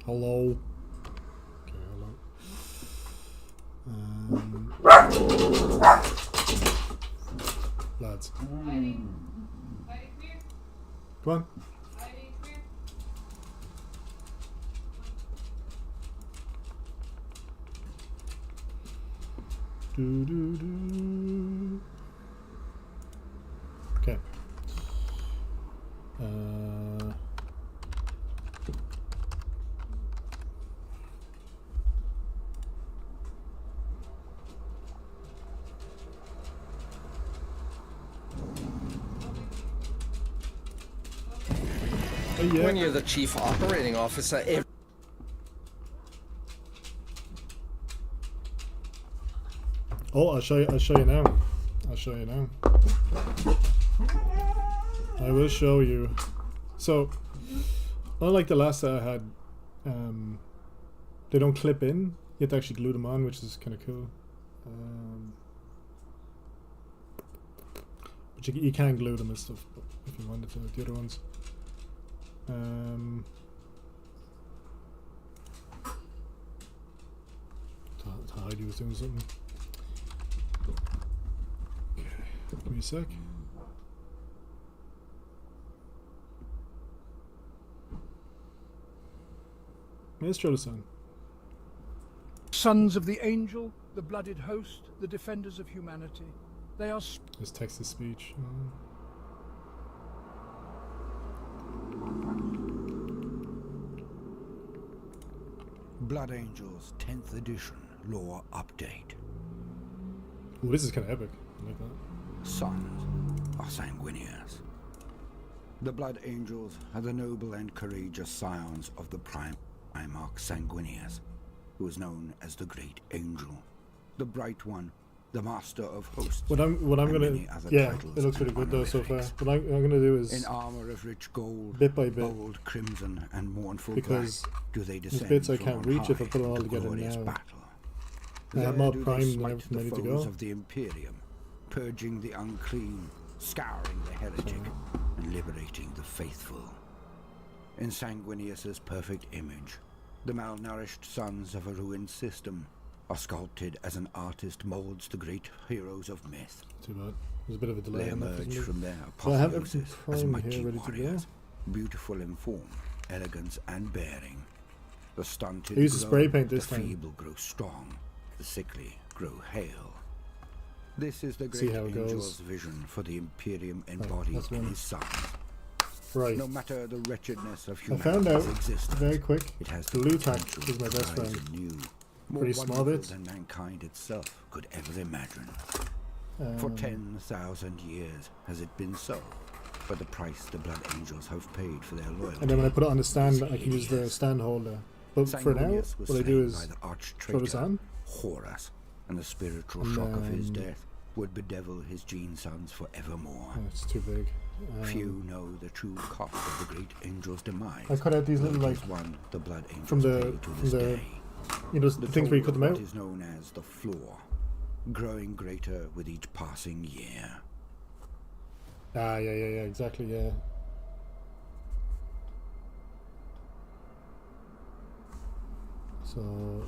Hello. Okay, hello. Lads. Come on. Okay. Yeah. When you're the chief operating officer, oh, I'll show you now. I'll show you now. I will show you. So, unlike the last that I had, they don't clip in. You have to actually glue them on, which is kind of cool. But you can glue them and stuff, but if you wanted to. The other ones. Heidi was doing something. Okay, give me a sec. Let's show the song. Sons of the angel, the blooded host, the defenders of humanity. They are. This text to speech. Blood Angels 10th edition lore update. Ooh, this is kind of epic. I like that. Sons are sanguineers. The Blood Angels are the noble and courageous scions of the Primarch Sanguinius, who is known as the Great Angel, the Bright One, the Master of Hosts. What I'm gonna, yeah, it looks pretty good though so far. What I'm gonna do is in armor of rich gold, bit by bit, bold crimson and mournful because black, do they descend there's bits I can't reach if I put it all the together now. Battle. I have more prime and smite everything the ready to foes go. of the Imperium, purging the unclean, scouring the heretic, and liberating the faithful. In Sanguinius's perfect image, the malnourished sons of a ruined system are sculpted as an artist molds the great heroes of myth. Too bad. There's a bit of a delay They on that, emerge isn't from there? their So I have everything apotheosis as prime mighty here ready to warriors, go. beautiful in form, elegance and bearing. The stunted I used to grow, spray paint this the time. feeble grow strong, the sickly grow hale. This is the See great how it angel's goes. vision for the Imperium embodied that's in one. his sons. Right. No matter the wretchedness of I found humanity's out existence, very quick. it has The the blue tack potential is my to best rise friend. anew, more Pretty small wonderful bits. than mankind itself could ever imagine. For 10,000 years has it been so. but the price the Blood Angels have paid for their loyalty. And then when I put it on the stand, I can use the stand holder. But for now, Sanguinius was what I do slain is by the throw this arch-traitor on. Horus, and the spiritual shock of his death would bedevil his gene sons forevermore. Oh, it's too big. Few know the true cost of the great angel's demise. I cut out these little, It is like, one the Blood Angels from the pay to this day. you know, the things where you cut them out. What is known as the floor, growing greater with each passing year. Ah, yeah, exactly, yeah. So,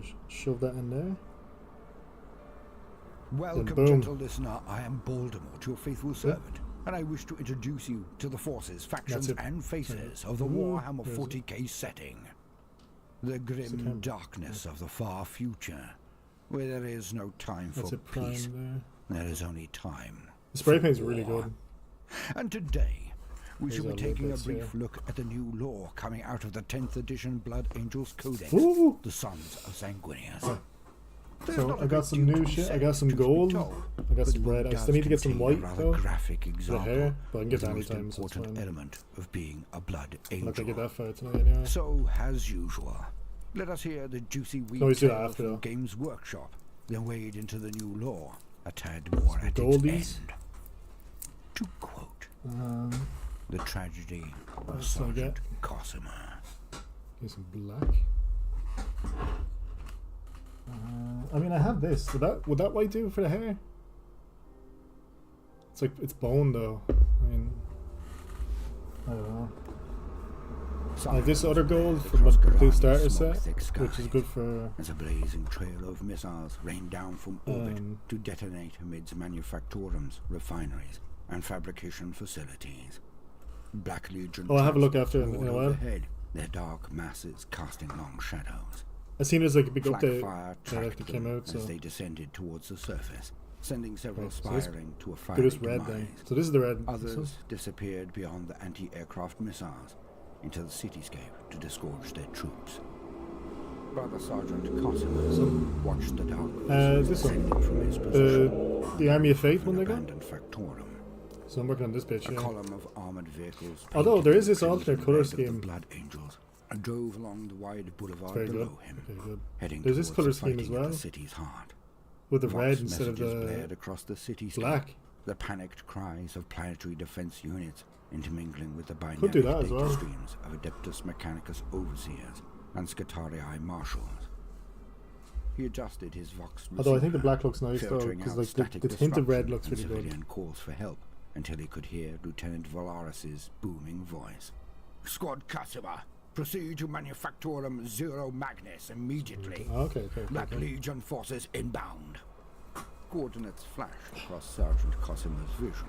just shove that in there. Welcome, boom. gentle listener. I am Voldemort, your faithful servant, and I wish to introduce you to the forces, factions, it. and faces of the Ooh, Warhammer where is it? 40k setting. The grim darkness of the far future, where there is no time That's for it prime peace. there. There is only time. The spray for paint's really war. good. And today, we There's shall be our little taking a bits brief here. look at the new lore coming out of the 10th edition Blood Angels Codex, Ooh. the Sons of Sanguinius. Yeah. There's So not a I got great some deal new to shit. I say, got some truth be gold. told, I got but some the red. book I does still need to get some contain a white rather though. graphic example hair, but I can get of the that most anytime, so it's important fine. element of being a blood I'm not gonna get angel. that far tonight anyway. So, as usual, let us hear the juicy weed always do that tale after, from though. Games Workshop, then wade into the new lore a tad more at its goldies. end. To quote, Um, the tragedy of That's what I Sergeant get. Cosima. get some black. I mean, I have this. Would that white do for the hair? It's like it's bone though. I mean, I don't know. I have this other gold from the blue starter set, which is good for. As a blazing trail of missiles rained down from orbit Um, to detonate amidst manufactorums, refineries, and fabrication facilities. Black Legion. Oh, I'll have a look troops after in roared a while. overhead, their dark masses casting long shadows. I seen there's like a big Flak update fire that tracked came them out. So as they descended towards the surface, sending several Right, so this- spiraling to a do fiery this red demise. then. So this is the red. Others disappeared beyond the anti-aircraft missiles into the cityscape to disgorge their troops. Brother Sergeant Cosima watched the dark this one. descending from his position. The Army of Faith an one they got. abandoned factorum. So I'm working on this bitch. A Yeah. column of armored vehicles. Although painted there is in this crimson alternate red colour of the scheme. Blood Angels drove along the wide boulevard Very good. below him, Okay, good. heading There's this towards colour the scheme as fighting at well, the city's heart. with the Vox red instead of messages blared the across the cityscape. black. The panicked cries of planetary defense units intermingling with the binary Could do that as data well. streams of Adeptus Mechanicus overseers and Scutarii marshals. He adjusted his Vox Although I think the receiver, black looks nice though, filtering because out like static the hint of red disruption looks and really good. civilian calls for help until he could hear Lieutenant Valaris's booming voice. Squad Cosima, proceed to Manufactorum Zero Magnus immediately. Oh, okay. Black Legion forces inbound. Coordinates flashed across Sergeant Cosima's vision,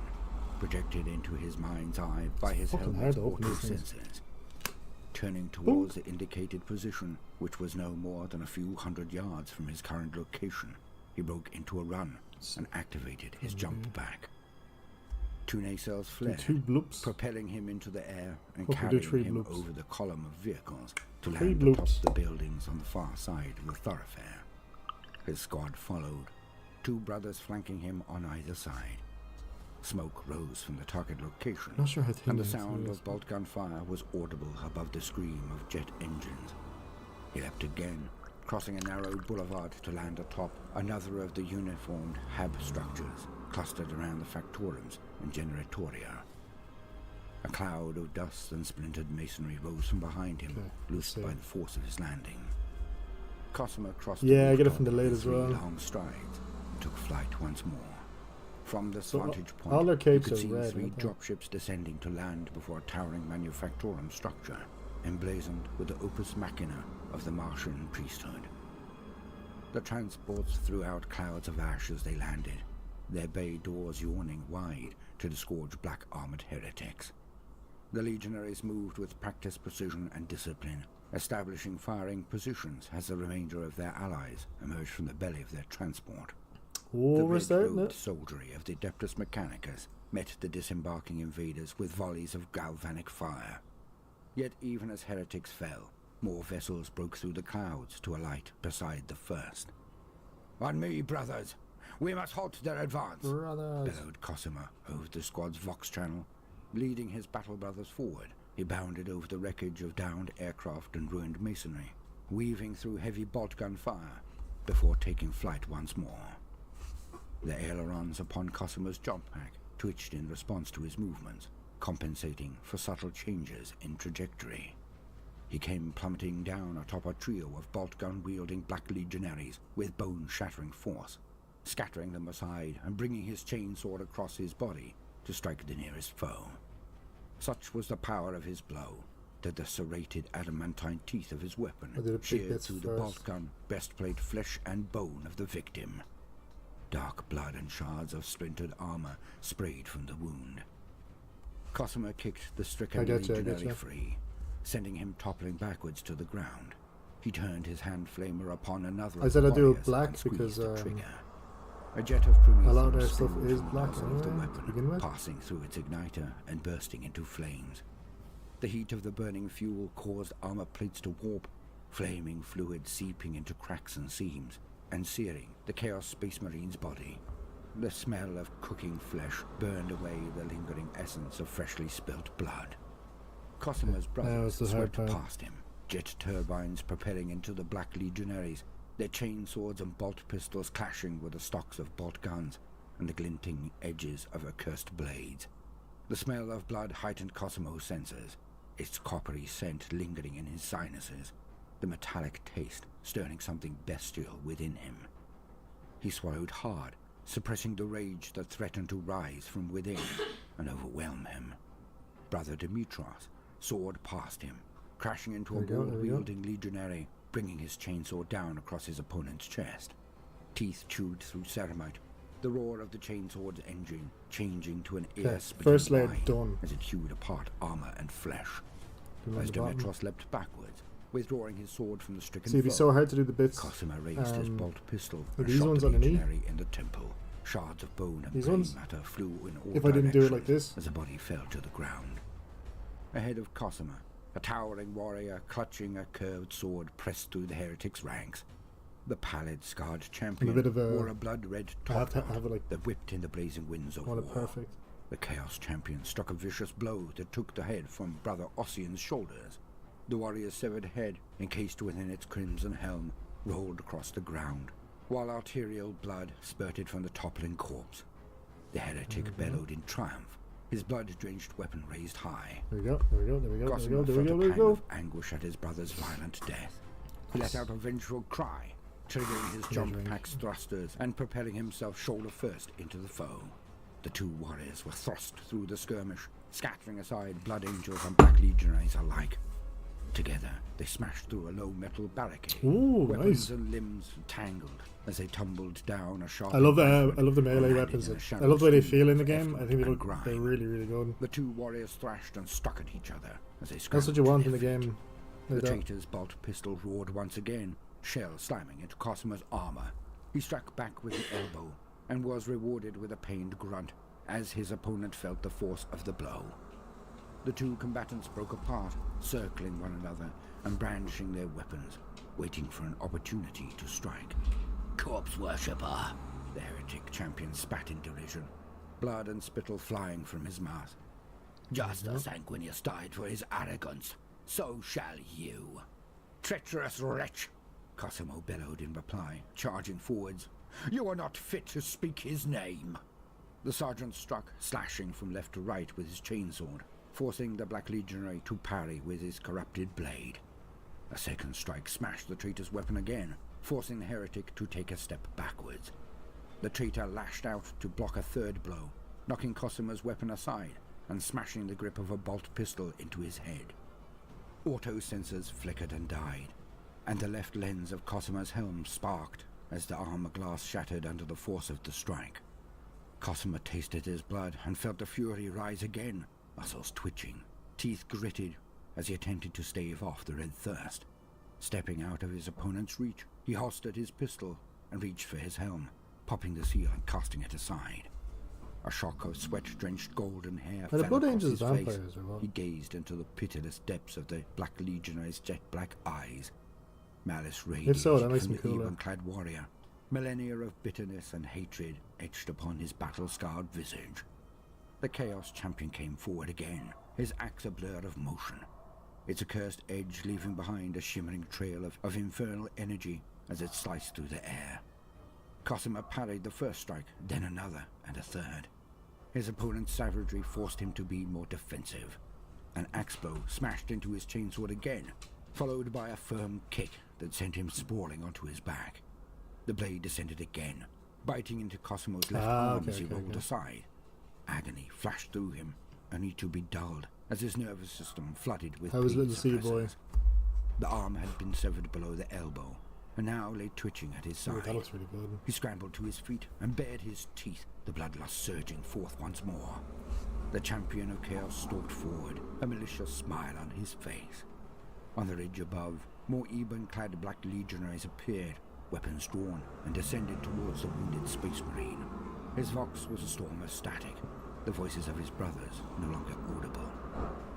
projected into his mind's eye by his Fucking helmet's hard to open auto these things. sensors. Turning towards the indicated position, which was no more than a few hundred yards from his current location, he broke into a run and activated his jump back. Two nacelles flared, Two bloops. propelling him into the air and What can we do, carrying three him bloops? over the column of vehicles to Three land atop bloops. the buildings on the far side of the thoroughfare. His squad followed, two brothers flanking him on either side. Smoke rose from the target location, Not sure how to and the think sound this. of bolt gun fire was audible above the scream of jet engines. He leapt again, crossing a narrow boulevard to land atop another of the uniformed hab structures clustered around the factorums and generatoria. A cloud of dust and splintered masonry rose from behind him, Okay, loosed let's by see. the force of his landing. Cosima crossed Yeah, the I get it rooftop from the in late as 3 well. long strides, and took flight once more. From this So, vantage point, all their you capes could are see red, 3 aren't they? dropships descending to land before a towering manufactorum structure, emblazoned with the opus machina of the Martian priesthood. The transports threw out clouds of ash as they landed, their bay doors yawning wide to disgorge black armored heretics. The legionaries moved with practiced precision and discipline, establishing firing positions as the remainder of their allies emerged from the belly of their transport. Oh, The we're starting red-robed it. soldiery of the Adeptus Mechanicus met the disembarking invaders with volleys of galvanic fire. Yet even as heretics fell, more vessels broke through the clouds to alight beside the first. On me, brothers! We must halt their advance, Brothers. bellowed Cosima over the squad's Vox channel. Leading his battle brothers forward, he bounded over the wreckage of downed aircraft and ruined masonry, weaving through heavy bolt gun fire before taking flight once more. The ailerons upon Cosima's jump pack twitched in response to his movements, compensating for subtle changes in trajectory. He came plummeting down atop a trio of bolt gun-wielding Black Legionaries with bone-shattering force, scattering them aside and bringing his chainsword across his body to strike the nearest foe. Such was the power of his blow that the serrated adamantine teeth of his weapon sheared through the bolt gun breastplate, flesh and bone of the victim. Dark blood and shards of splintered armor sprayed from the wound. Cosima kicked the stricken legionary free, sending him toppling backwards to the ground. He turned his hand flamer upon another. I said I do black because a jet of a lot of their Prometheus stuff spilled is from the black nozzle anyway, of the to weapon, begin with. passing through its igniter and bursting into flames. The heat of the burning fuel caused armor plates to warp, flaming fluid seeping into cracks and seams, and searing the Chaos Space Marine's body. The smell of cooking flesh burned away the lingering essence of freshly spilt blood. Cosima's brothers swept past him, jet turbines propelling into the Black Legionaries, their chainswords and bolt pistols clashing with the stocks of bolt guns and the glinting edges of accursed blades. The smell of blood heightened Cosimo's senses, its coppery scent lingering in his sinuses, the metallic taste stirring something bestial within him. He swallowed hard, suppressing the rage that threatened to rise from within and overwhelm him. Brother Demetros soared past him, crashing into a board-wielding legionary, bringing his chainsaw down across his opponent's chest. Teeth chewed through ceramite, the roar of the chainsword's engine changing to an ear-splitting whine as it hewed apart armor and flesh. As Demetros leapt backwards, withdrawing his sword from the stricken foe, it'd be so hard to do the bits. Cosima raised his bolt pistol and these shot ones the underneath. legionary in the temple. Shards of bone and brain matter flew in all if I didn't do it like directions this. as the body fell to the ground. Ahead of Cosima, a towering warrior clutching a curved sword pressed through the heretic's ranks. The pallid, scarred champion wore a blood-red top that whipped in the blazing winds of war. Perfect. The Chaos Champion struck a vicious blow that took the head from Brother Ossian's shoulders. The warrior's severed head, encased within its crimson helm, rolled across the ground, while arterial blood spurted from the toppling corpse. The heretic bellowed in triumph, his blood-drenched weapon raised high. There we go, there we go, there we go, Cosima there we go, felt there we a pang go. of anguish at his brother's violent death. He let out a vengeful cry, triggering his jump pack's thrusters and propelling himself shoulder first into the foe. The two warriors were thrust through the skirmish, scattering aside Blood Angels and Black Legionaries alike. Together, they smashed through a low metal barricade. Ooh, weapons nice. and limbs tangled as they tumbled down a sharp. I love the melee weapons. I love the way they feel in the game. I think they're really, really good. The two warriors thrashed and struck at each other as they That's what you want in the game. The traitor's bolt pistol roared once again, shell slamming into Cosima's armor. He struck back with the elbow and was rewarded with a pained grunt as his opponent felt the force of the blow. The two combatants broke apart, circling one another and brandishing their weapons, waiting for an opportunity to strike. Corpse worshipper! The heretic champion spat in derision, blood and spittle flying from his mouth. Just as Sanguinius died for his arrogance, so shall you. Treacherous wretch! Cosimo bellowed in reply, charging forwards. You are not fit to speak his name. The sergeant struck, slashing from left to right with his chainsword, forcing the Black Legionary to parry with his corrupted blade. A second strike smashed the traitor's weapon again, forcing the heretic to take a step backwards. The traitor lashed out to block a third blow, knocking Cosima's weapon aside and smashing the grip of a bolt pistol into his head. Auto sensors flickered and died, and the left lens of Cosima's helm sparked as the armor glass shattered under the force of the strike. Cosima tasted his blood and felt the fury rise again, muscles twitching, teeth gritted as he attempted to stave off the red thirst. Stepping out of his opponent's reach, he holstered his pistol and reached for his helm, popping the seal and casting it aside. A shock of sweat-drenched golden hair fell across his face. He gazed into the pitiless depths of the Black Legionary's jet-black eyes. Malice radiated from the ebon-clad warrior, millennia of bitterness and hatred etched upon his battle-scarred visage. The Chaos Champion came forward again, his axe a blur of motion, its accursed edge leaving behind a shimmering trail of infernal energy as it sliced through the air. Cosima parried the first strike, then another, and a third. His opponent's savagery forced him to be more defensive. An axe blow smashed into his chainsword again, followed by a firm kick that sent him sprawling onto his back. The blade descended again, biting into Cosimo's left arm as he rolled aside. Agony flashed through him, only to be dulled as his nervous system flooded with pain suppressors. The arm had been severed below the elbow, and now lay twitching at his side. That looks really good. He scrambled to his feet and bared his teeth, the bloodlust surging forth once more. The champion of chaos stalked forward, a malicious smile on his face. On the ridge above, more ebon-clad black legionaries appeared, weapons drawn, and descended towards the wounded space marine. His vox was a storm of static, the voices of his brothers no longer audible.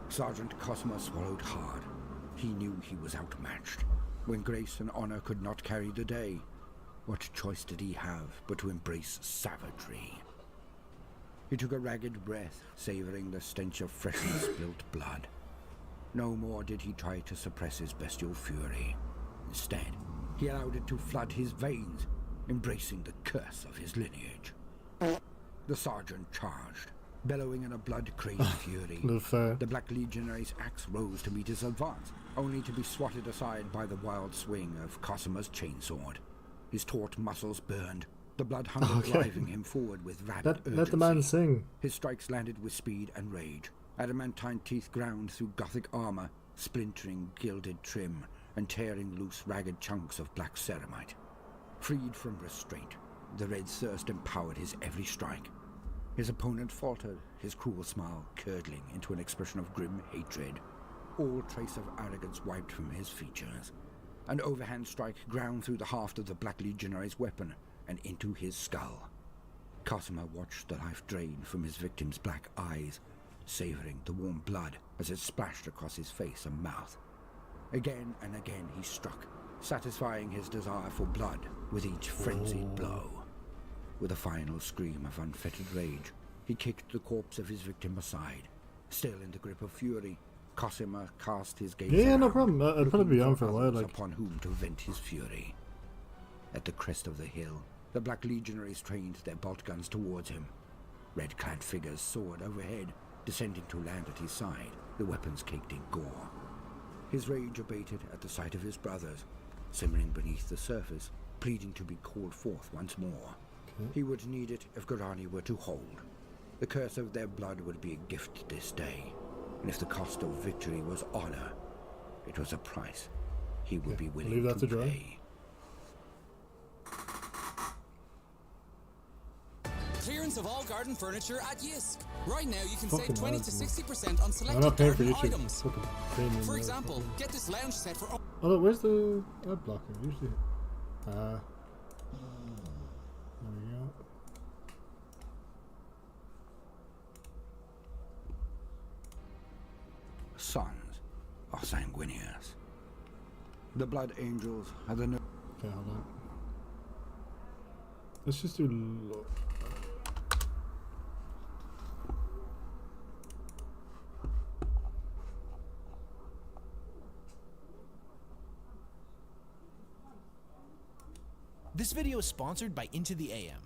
Sergeant Cosima swallowed hard. He knew he was outmatched. When grace and honor could not carry the day, what choice did he have but to embrace savagery? He took a ragged breath, savoring the stench of freshly spilt blood. No more did he try to suppress his bestial fury. Instead, he allowed it to flood his veins, embracing the curse of his lineage. The sergeant charged, bellowing in a blood-crazed fury. The Black Legionary's axe rose to meet his advance, only to be swatted aside by the wild swing of Cosima's chainsword. His taut muscles burned, the blood hunger driving him forward with rabid urgency. Let the man sing. His strikes landed with speed and rage. Adamantine teeth ground through Gothic armor, splintering gilded trim and tearing loose ragged chunks of black ceramite. Freed from restraint, the red thirst empowered his every strike. His opponent faltered, his cruel smile curdling into an expression of grim hatred. All trace of arrogance wiped from his features. An overhand strike ground through the haft of the Black Legionary's weapon and into his skull. Cosima watched the life drain from his victim's black eyes, savoring the warm blood as it splashed across his face and mouth. Again and again he struck, satisfying his desire for blood with each frenzied blow. With a final scream of unfettered rage, he kicked the corpse of his victim aside. Still in the grip of fury, Cosima cast his gaze no around, problem. I'd probably be on for a while. others upon whom to vent his fury. At the crest of the hill, the Black Legionaries trained their bolt guns towards him. Red-clad figures soared overhead, descending to land at his side, the weapons caked in gore. His rage abated at the sight of his brothers, simmering beneath the surface, pleading to be called forth once more. He would need it if Gorani were to hold. The curse of their blood would be a gift this day, and if the cost of victory was honor, it was a price he would be willing to pay. Clearance of all garden furniture at Yisk. Right now you can Fucking save 20 mad, to man. 60% on I'm selected not paying for garden YouTube. items. Fucking premium, For man. example, get this lounge set for... Oh look, where's the ad blocker? Usually. There we go. Sons are sanguineous. The Blood Angels are the... Okay, hold on. Let's just do This video is sponsored by Into the AM.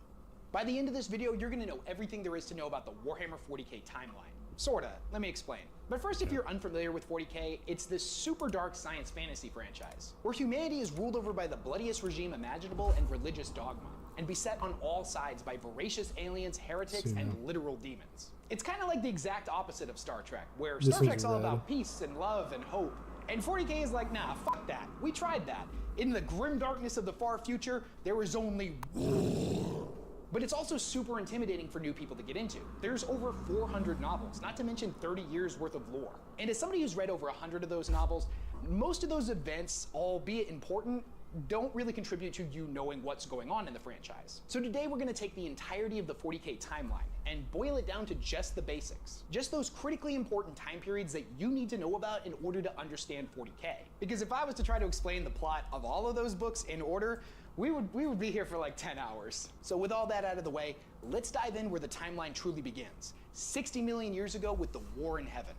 By the end of this video, you're gonna know everything there is to know about the Warhammer 40k timeline. Sorta, let me explain. But first, if you're unfamiliar with 40k, it's this super dark science fantasy franchise, where humanity is ruled over by the bloodiest regime imaginable and religious dogma, and beset on all sides by voracious aliens, heretics, and literal demons. It's kind of like the exact opposite of Star Trek, where Star Trek's all about peace and love and hope, and 40k is like, nah, fuck that, we tried that. In the grim darkness of the far future, there is only war. But it's also super intimidating for new people to get into. There's over 400 novels, not to mention 30 years worth of lore. And as somebody who's read over 100 of those novels, most of those events, albeit important, don't really contribute to you knowing what's going on in the franchise. So today we're gonna take the entirety of the 40k timeline and boil it down to just the basics. Just those critically important time periods that you need to know about in order to understand 40k. Because if I was to try to explain the plot of all of those books in order, we would be here for like 10 hours. So with all that out of the way, let's dive in where the timeline truly begins. 60 million years ago with the War in Heaven.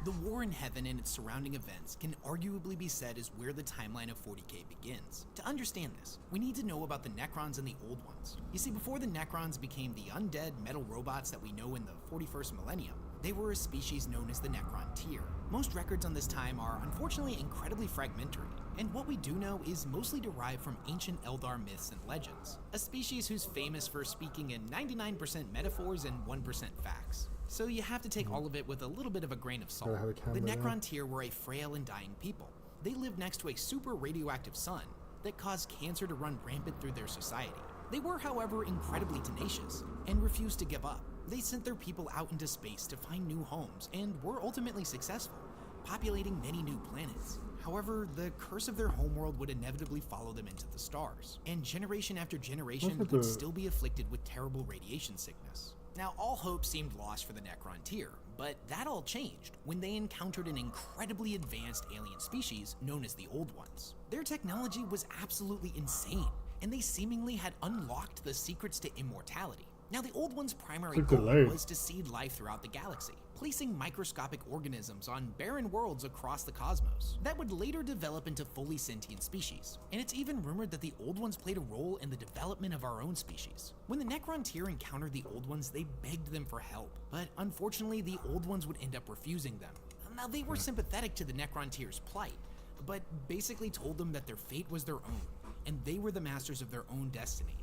The War in Heaven and its surrounding events can arguably be said is where the timeline of 40k begins. To understand this, we need to know about the Necrons and the Old Ones. You see, before the Necrons became the undead metal robots that we know in the 41st millennium, they were a species known as the Necron tier. Most records on this time are unfortunately incredibly fragmentary, and what we do know is mostly derived from ancient Eldar myths and legends, a species who's famous for speaking in 99% metaphors and 1% facts. So you have to take all of it with a little bit of a grain of salt. The Necron tier were a frail and dying people. They lived next to a super radioactive sun that caused cancer to run rampant through their society. They were, however, incredibly tenacious and refused to give up. They sent their people out into space to find new homes and were ultimately successful, populating many new planets. However, the curse of their homeworld would inevitably follow them into the stars, and generation after generation would still be afflicted with terrible radiation sickness. Now, all hope seemed lost for the Necron tier, but that all changed when they encountered an incredibly advanced alien species known as the Old Ones. Their technology was absolutely insane, and they seemingly had unlocked the secrets to immortality. Now, the Old One's primary goal was to seed life throughout the galaxy, placing microscopic organisms on barren worlds across the cosmos that would later develop into fully sentient species. And it's even rumored that the Old Ones played a role in the development of our own species. When the Necron tier encountered the Old Ones, they begged them for help, but unfortunately the Old Ones would end up refusing them. Now, they were sympathetic to the Necron tier's plight, but basically told them that their fate was their own, and they were the masters of their own destiny.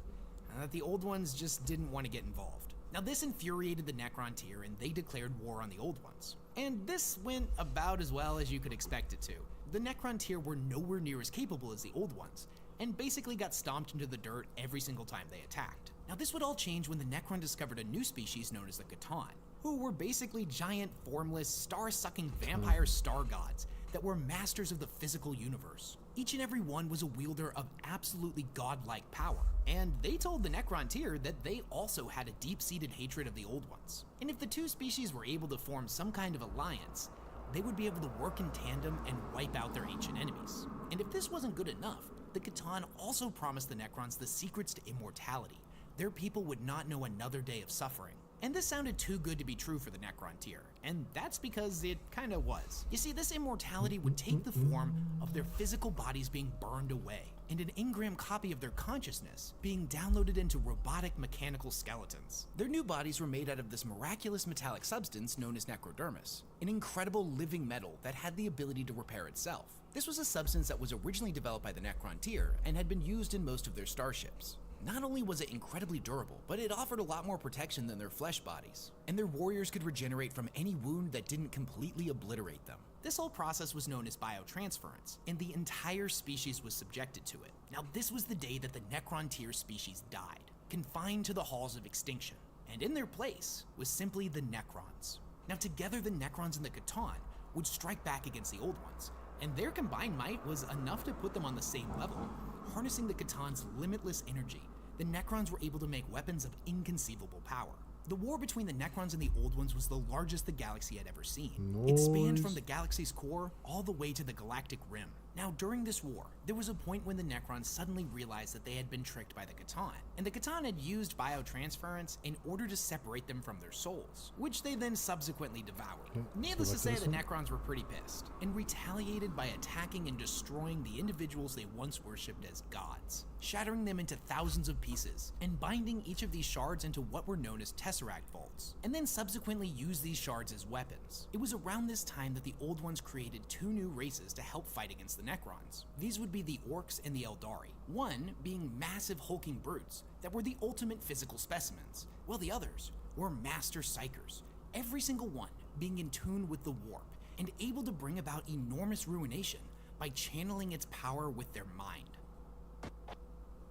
That the Old Ones just didn't want to get involved. Now, this infuriated the Necron tier, and they declared war on the Old Ones. And this went about as well as you could expect it to. The Necron tier were nowhere near as capable as the Old Ones, and basically got stomped into the dirt every single time they attacked. Now, this would all change when the Necron discovered a new species known as the Catan, who were basically giant, formless, star-sucking vampire star gods that were masters of the physical universe. Each and every one was a wielder of absolutely godlike power, and they told the Necron tier that they also had a deep-seated hatred of the Old Ones. And if the two species were able to form some kind of alliance, they would be able to work in tandem and wipe out their ancient enemies. And if this wasn't good enough, the Catan also promised the Necrons the secrets to immortality. Their people would not know another day of suffering. And this sounded too good to be true for the Necron tier, and that's because it kinda was. You see, this immortality would take the form of their physical bodies being burned away, and an engram copy of their consciousness being downloaded into robotic mechanical skeletons. Their new bodies were made out of this miraculous metallic substance known as necrodermis, an incredible living metal that had the ability to repair itself. This was a substance that was originally developed by the Necron tier and had been used in most of their starships. Not only was it incredibly durable, but it offered a lot more protection than their flesh bodies, and their warriors could regenerate from any wound that didn't completely obliterate them. This whole process was known as biotransference, and the entire species was subjected to it. Now, this was the day that the Necron tier species died, confined to the halls of extinction, and in their place was simply the Necrons. Now, together the Necrons and the Catan would strike back against the Old Ones, and their combined might was enough to put them on the same level. Harnessing the Catan's limitless energy, the Necrons were able to make weapons of inconceivable power. The war between the Necrons and the Old Ones was the largest the galaxy had ever seen. It spanned from the galaxy's core all the way to the galactic rim. Now, during this war, there was a point when the Necrons suddenly realized that they had been tricked by the Catan, and the Catan had used biotransference in order to separate them from their souls, which they then subsequently devoured. Needless to say, the Necrons were pretty pissed, and retaliated by attacking and destroying the individuals they once worshipped as gods, shattering them into thousands of pieces, and binding each of these shards into what were known as Tesseract vaults, and then subsequently used these shards as weapons. It was around this time that the Old Ones created two new races to help fight against the Necrons. These would be the Orcs and the Eldari, one being massive hulking brutes that were the ultimate physical specimens, while the others were master psychers, every single one being in tune with the warp and able to bring about enormous ruination by channeling its power with their mind.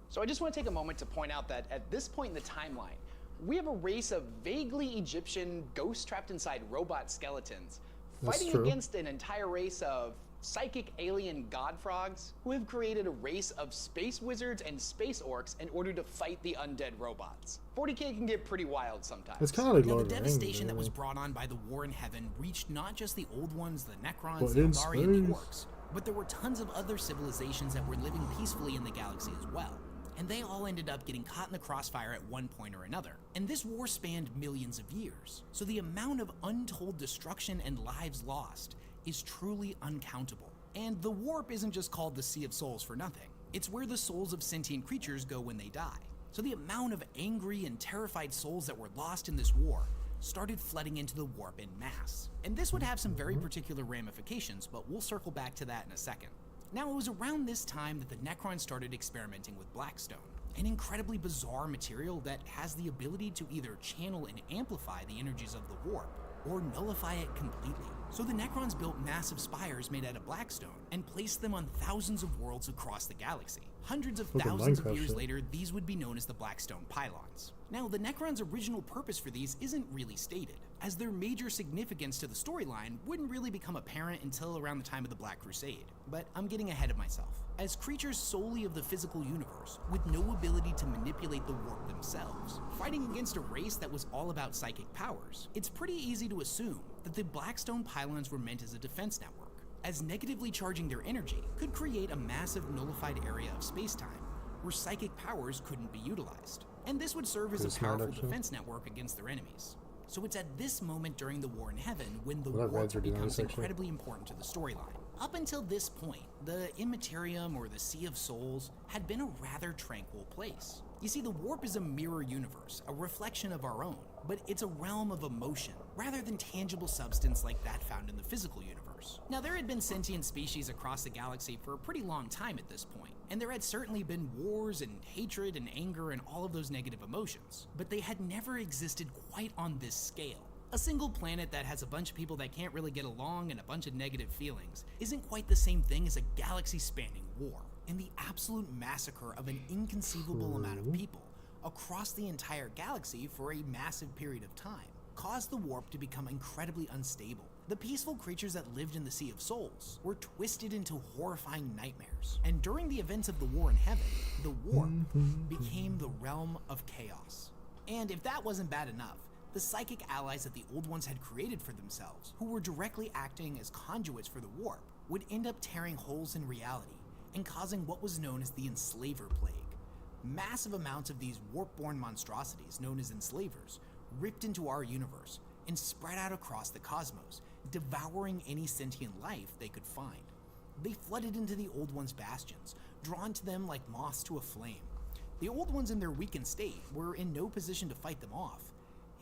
So I just want to take a moment to point out that at this point in the timeline, we have a race of vaguely Egyptian ghosts trapped inside robot skeletons fighting against an entire race of psychic alien god frogs who have created a race of space wizards and space orcs in order to fight the undead robots. 40k can get pretty wild sometimes. It's kind of like Now, Lord the of the Rings, devastation that was really. brought on by the war in heaven reached not just the Old Ones, the Necrons, But the in Eldari, and the space. Orcs, but there were tons of other civilizations that were living peacefully in the galaxy as well. and they all ended up getting caught in the crossfire at one point or another. And this war spanned millions of years, so the amount of untold destruction and lives lost is truly uncountable. And the warp isn't just called the Sea of Souls for nothing. It's where the souls of sentient creatures go when they die. So the amount of angry and terrified souls that were lost in this war started flooding into the warp en masse. And this would have some very particular ramifications, but we'll circle back to that in a second. Now, it was around this time that the Necrons started experimenting with Blackstone, an incredibly bizarre material that has the ability to either channel and amplify the energies of the warp, or nullify it completely. So the Necrons built massive spires made out of Blackstone and placed them on thousands of worlds across the galaxy. Hundreds of thousands of years later, these would be known as the Blackstone Pylons. Now, the Necrons' original purpose for these isn't really stated, as their major significance to the storyline wouldn't really become apparent until around the time of the Black Crusade. But I'm getting ahead of myself. As creatures solely of the physical universe, with no ability to manipulate the warp themselves, fighting against a race that was all about psychic powers, it's pretty easy to assume that the Blackstone Pylons were meant as a defense network, as negatively charging their energy could create a massive nullified area of space-time where psychic powers couldn't be utilized. And this would serve as a powerful defense network against their enemies. So it's at this moment during the War in Heaven when the warp becomes incredibly important to the storyline. Up until this point, the Immaterium, or the Sea of Souls, had been a rather tranquil place. You see, the warp is a mirror universe, a reflection of our own, but it's a realm of emotion, rather than tangible substance like that found in the physical universe. Now, there had been sentient species across the galaxy for a pretty long time at this point, and there had certainly been wars and hatred and anger and all of those negative emotions, but they had never existed quite on this scale. A single planet that has a bunch of people that can't really get along and a bunch of negative feelings isn't quite the same thing as a galaxy-spanning war, and the absolute massacre of an inconceivable amount of people across the entire galaxy for a massive period of time caused the warp to become incredibly unstable. The peaceful creatures that lived in the Sea of Souls were twisted into horrifying nightmares, and during the events of the War in Heaven, the warp became the realm of chaos. And if that wasn't bad enough, the psychic allies that the Old Ones had created for themselves, who were directly acting as conduits for the warp, would end up tearing holes in reality and causing what was known as the Enslaver Plague. Massive amounts of these warp-born monstrosities, known as enslavers, ripped into our universe and spread out across the cosmos, devouring any sentient life they could find. They flooded into the Old Ones' bastions, drawn to them like moths to a flame. The Old Ones in their weakened state were in no position to fight them off,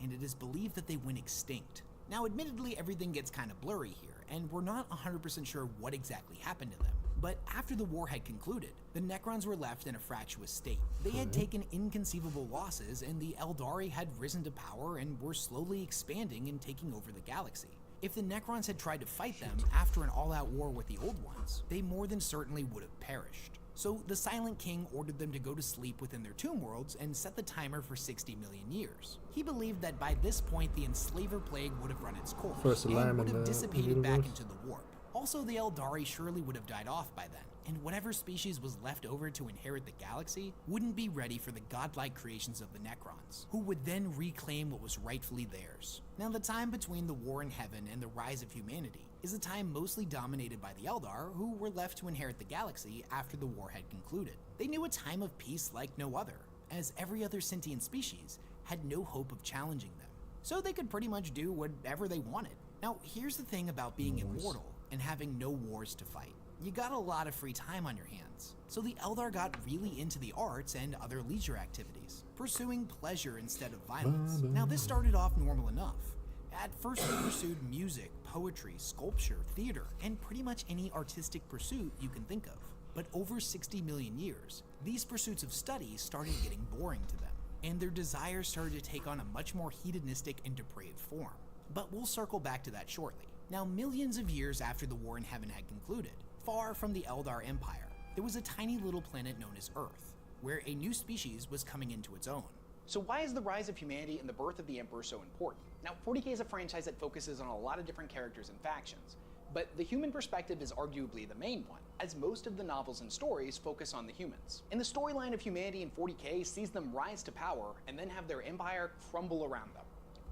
and it is believed that they went extinct. Now, admittedly, everything gets kind of blurry here, and we're not 100% sure what exactly happened to them. But after the war had concluded, the Necrons were left in a fractious state. They had taken inconceivable losses, and the Eldari had risen to power and were slowly expanding and taking over the galaxy. If the Necrons had tried to fight them after an all-out war with the Old Ones, they more than certainly would have perished. So the Silent King ordered them to go to sleep within their tomb worlds and set the timer for 60 million years. He believed that by this point the Enslaver Plague would have run its course and would have dissipated back into the warp. Also, the Eldari surely would have died off by then, and whatever species was left over to inherit the galaxy wouldn't be ready for the godlike creations of the Necrons, who would then reclaim what was rightfully theirs. Now, the time between the War in Heaven and the rise of humanity is a time mostly dominated by the Eldar, who were left to inherit the galaxy after the war had concluded. They knew a time of peace like no other, as every other sentient species had no hope of challenging them, so they could pretty much do whatever they wanted. Now, here's the thing about being immortal and having no wars to fight. You got a lot of free time on your hands, so the Eldar got really into the arts and other leisure activities, pursuing pleasure instead of violence. Now, this started off normal enough. At first, they pursued music, poetry, sculpture, theater, and pretty much any artistic pursuit you can think of. But over 60 million years, these pursuits of study started getting boring to them, and their desires started to take on a much more hedonistic and depraved form. But we'll circle back to that shortly. Now, millions of years after the War in Heaven had concluded, far from the Eldar Empire, there was a tiny little planet known as Earth, where a new species was coming into its own. So why is the rise of humanity and the birth of the Emperor so important? Now, 40k is a franchise that focuses on a lot of different characters and factions, but the human perspective is arguably the main one, as most of the novels and stories focus on the humans. And the storyline of humanity in 40k sees them rise to power and then have their empire crumble around them,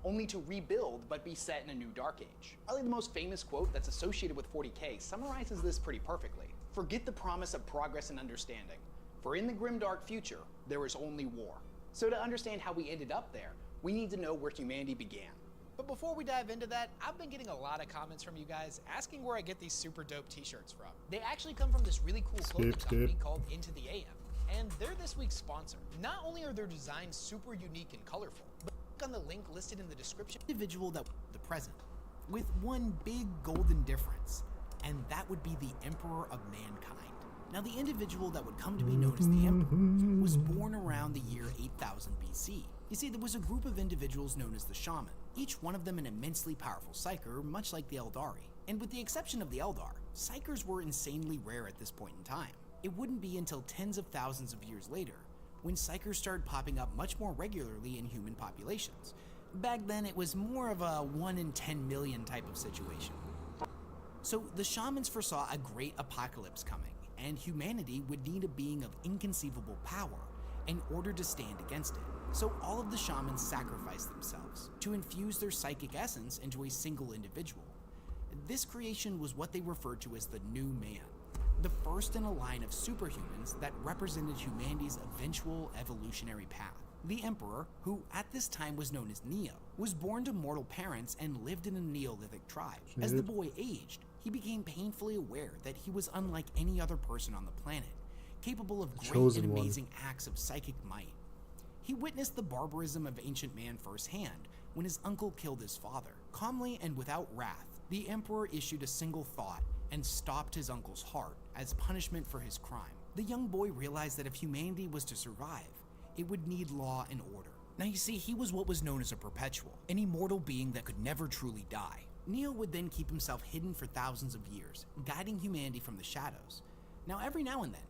only to rebuild but be set in a new dark age. Probably the most famous quote that's associated with 40k summarizes this pretty perfectly. Forget the promise of progress and understanding. For in the grimdark future, there is only war. So to understand how we ended up there, we need to know where humanity began. But before we dive into that, I've been getting a lot of comments from you guys asking where I get these super dope t-shirts from. They actually come from this really cool clothing company called Into the AM, and they're this week's sponsor. Not only are their designs super unique and colorful, but click on the link listed in the description. Individual that the present, with one big golden difference, and that would be the Emperor of Mankind. Now, the individual that would come to be known as the Emperor was born around the year 8000 BC. You see, there was a group of individuals known as the Shaman, each one of them an immensely powerful psyker, much like the Eldari. And with the exception of the Eldar, psykers were insanely rare at this point in time. It wouldn't be until tens of thousands of years later when psykers started popping up much more regularly in human populations. Back then, it was more of a 1 in 10 million type of situation. So the shamans foresaw a great apocalypse coming, and humanity would need a being of inconceivable power in order to stand against it. So all of the shamans sacrificed themselves to infuse their psychic essence into a single individual. This creation was what they referred to as the New Man, the first in a line of superhumans that represented humanity's eventual evolutionary path. The Emperor, who at this time was known as Neo, was born to mortal parents and lived in a Neolithic tribe. As the boy aged, he became painfully aware that he was unlike any other person on the planet, capable of great and amazing acts of psychic might. He witnessed the barbarism of ancient man firsthand when his uncle killed his father. Calmly and without wrath, the Emperor issued a single thought and stopped his uncle's heart as punishment for his crime. The young boy realized that if humanity was to survive, it would need law and order. Now you see, he was what was known as a perpetual, an immortal being that could never truly die. Neo would then keep himself hidden for thousands of years, guiding humanity from the shadows. Now every now and then,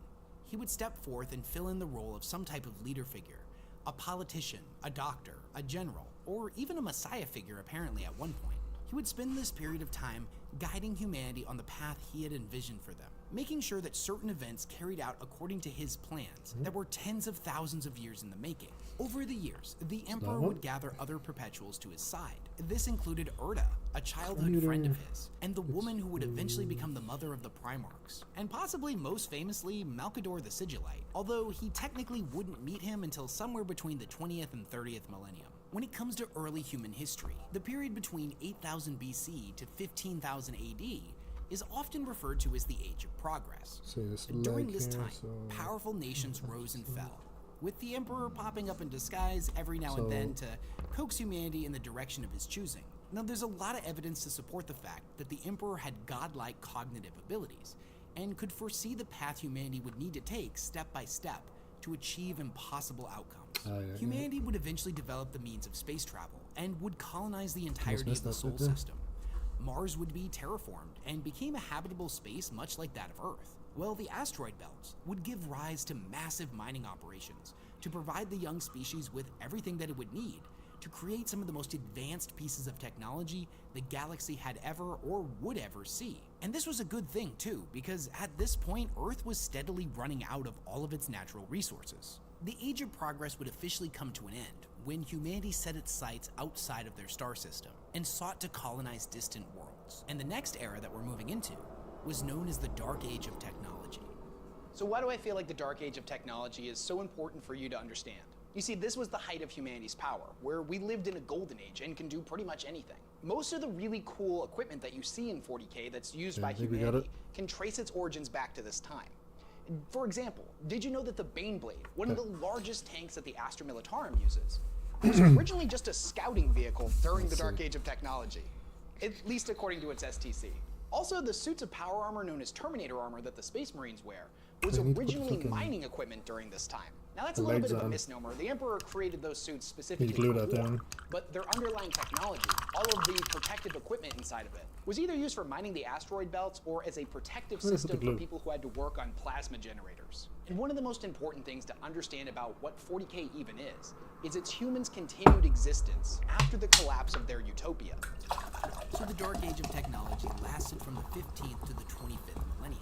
he would step forth and fill in the role of some type of leader figure, a politician, a doctor, a general, or even a messiah figure apparently at one point. He would spend this period of time guiding humanity on the path he had envisioned for them, making sure that certain events carried out according to his plans that were tens of thousands of years in the making. Over the years, the Emperor would gather other perpetuals to his side. This included Urda, a childhood friend of his, and the woman who would eventually become the mother of the Primarchs, and possibly most famously, Malkador the Sigillite, although he technically wouldn't meet him until somewhere between the 20th and 30th millennium. When it comes to early human history, the period between 8000 BC to 15,000 AD is often referred to as the Age of Progress. During this time, powerful nations rose and fell, with the Emperor popping up in disguise every now and then to coax humanity in the direction of his choosing. Now, there's a lot of evidence to support the fact that the Emperor had godlike cognitive abilities and could foresee the path humanity would need to take step by step to achieve impossible outcomes. Humanity would eventually develop the means of space travel and would colonize the entirety of the solar system. Mars would be terraformed and became a habitable space much like that of Earth. Well, the asteroid belts would give rise to massive mining operations to provide the young species with everything that it would need to create some of the most advanced pieces of technology the galaxy had ever or would ever see. And this was a good thing too, because at this point, Earth was steadily running out of all of its natural resources. The Age of Progress would officially come to an end when humanity set its sights outside of their star system and sought to colonize distant worlds. And the next era that we're moving into was known as the Dark Age of Technology. So why do I feel like the Dark Age of Technology is so important for you to understand? You see, this was the height of humanity's power, where we lived in a golden age and can do pretty much anything. Most of the really cool equipment that you see in 40k that's used by humanity can trace its origins back to this time. For example, did you know that the Baneblade, one of the largest tanks that the Astra Militarum uses, was originally just a scouting vehicle during the Dark Age of Technology, at least according to its STC. Also, the suits of power armor known as Terminator armor that the Space Marines wear was originally mining equipment during this time. Now that's a little bit of a misnomer. The Emperor created those suits specifically for war, but their underlying technology, all of the protective equipment inside of it, was either used for mining the asteroid belts or as a protective system for people who had to work on plasma generators. And one of the most important things to understand about what 40k even is its humans' continued existence after the collapse of their utopia. So the Dark Age of Technology lasted from the 15th to the 25th millennia.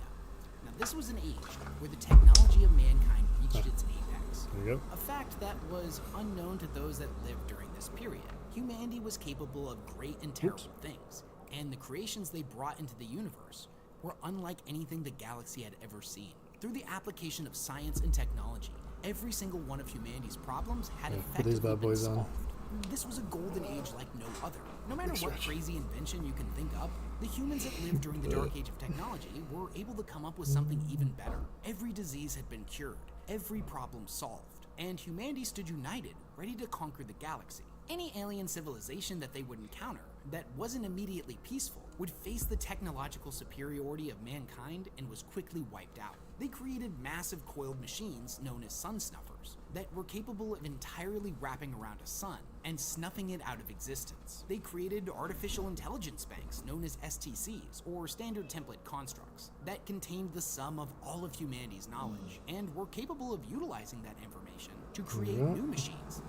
Now this was an age where the technology of mankind reached its apex. A fact that was unknown to those that lived during this period. Humanity was capable of great and terrible things, and the creations they brought into the universe were unlike anything the galaxy had ever seen. Through the application of science and technology, every single one of humanity's problems had Put effectively these bad been boys on. solved. This was a golden age like no other. No matter what crazy invention you can think up, the humans that lived during the dark age of technology were able to come up with something even better. Every disease had been cured, every problem solved, and humanity stood united, ready to conquer the galaxy. Any alien civilization that they would encounter that wasn't immediately peaceful would face the technological superiority of mankind and was quickly wiped out. They created massive coiled machines known as sun snuffers that were capable of entirely wrapping around a sun and snuffing it out of existence. They created artificial intelligence banks known as STCs, or standard template constructs, that contained the sum of all of humanity's knowledge and were capable of utilizing that information to create new machines,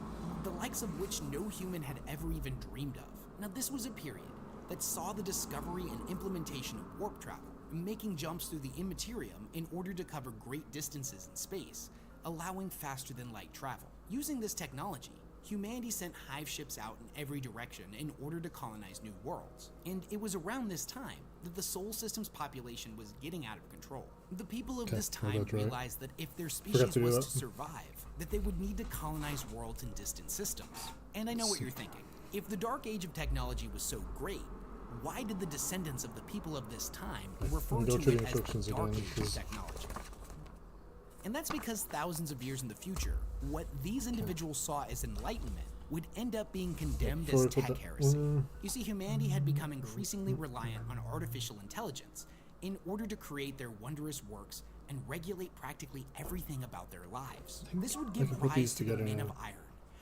the likes of which no human had ever even dreamed of. Now, this was a period that saw the discovery and implementation of warp travel, making jumps through the immaterium in order to cover great distances in space, allowing faster than light travel. Using this technology, humanity sent hive ships out in every direction in order to colonize new worlds. And it was around this time that the Sol System's population was getting out of control. The people of this time realized that if their species was to survive, that they would need to colonize worlds in distant systems. And I know what you're thinking. If the dark age of technology was so great, why did the descendants of the people of this time refer to it as the dark age of technology? And that's because thousands of years in the future, what these individuals saw as enlightenment would end up being condemned as tech heresy. You see, humanity had become increasingly reliant on artificial intelligence in order to create their wondrous works and regulate practically everything about their lives. This would give rise to the Men of Iron,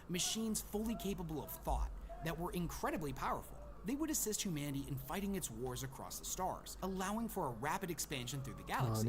machines fully capable of thought that were incredibly powerful. They would assist humanity in fighting its wars across the stars, allowing for a rapid expansion through the galaxy.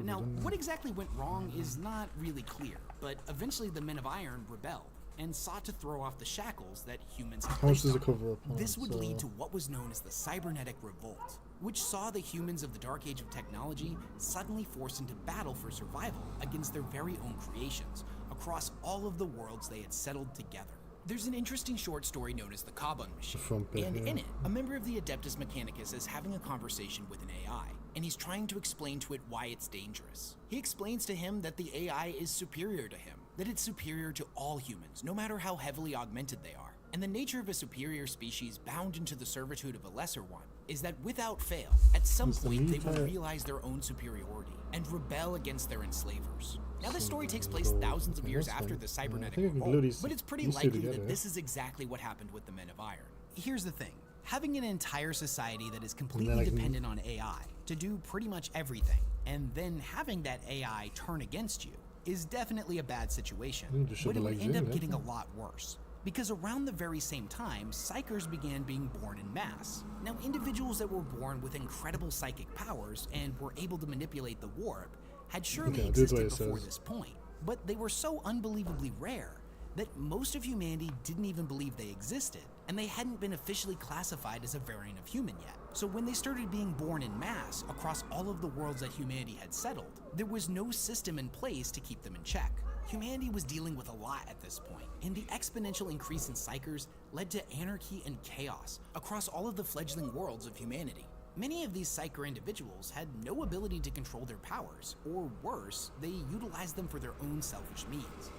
Now, what exactly went wrong is not really clear, but eventually the Men of Iron rebelled and sought to throw off the shackles that humans had placed on them. This would lead to what was known as the Cybernetic Revolt, which saw the humans of the Dark Age of technology suddenly forced into battle for survival against their very own creations across all of the worlds they had settled together. There's an interesting short story known as the Kaban Machine, and in it, a member of the Adeptus Mechanicus is having a conversation with an AI, and he's trying to explain to it why it's dangerous. He explains to him that the AI is superior to him, that it's superior to all humans, no matter how heavily augmented they are. And the nature of a superior species bound into the servitude of a lesser one is that without fail, at some point they will realize their own superiority and rebel against their enslavers. Now, this story takes place thousands of years after the Cybernetic Revolt, but it's pretty likely that this is exactly what happened with the Men of Iron. Here's the thing. Having an entire society that is completely dependent on AI to do pretty much everything, and then having that AI turn against you, is definitely a bad situation, but it would end up getting a lot worse. Because around the very same time, psychers began being born in mass. Now, individuals that were born with incredible psychic powers and were able to manipulate the warp had surely existed before this point, but they were so unbelievably rare that most of humanity didn't even believe they existed, and they hadn't been officially classified as a variant of human yet. So when they started being born in mass across all of the worlds that humanity had settled, there was no system in place to keep them in check. Humanity was dealing with a lot at this point, and the exponential increase in psychers led to anarchy and chaos across all of the fledgling worlds of humanity. Many of these psyker individuals had no ability to control their powers, or worse, they utilized them for their own selfish means.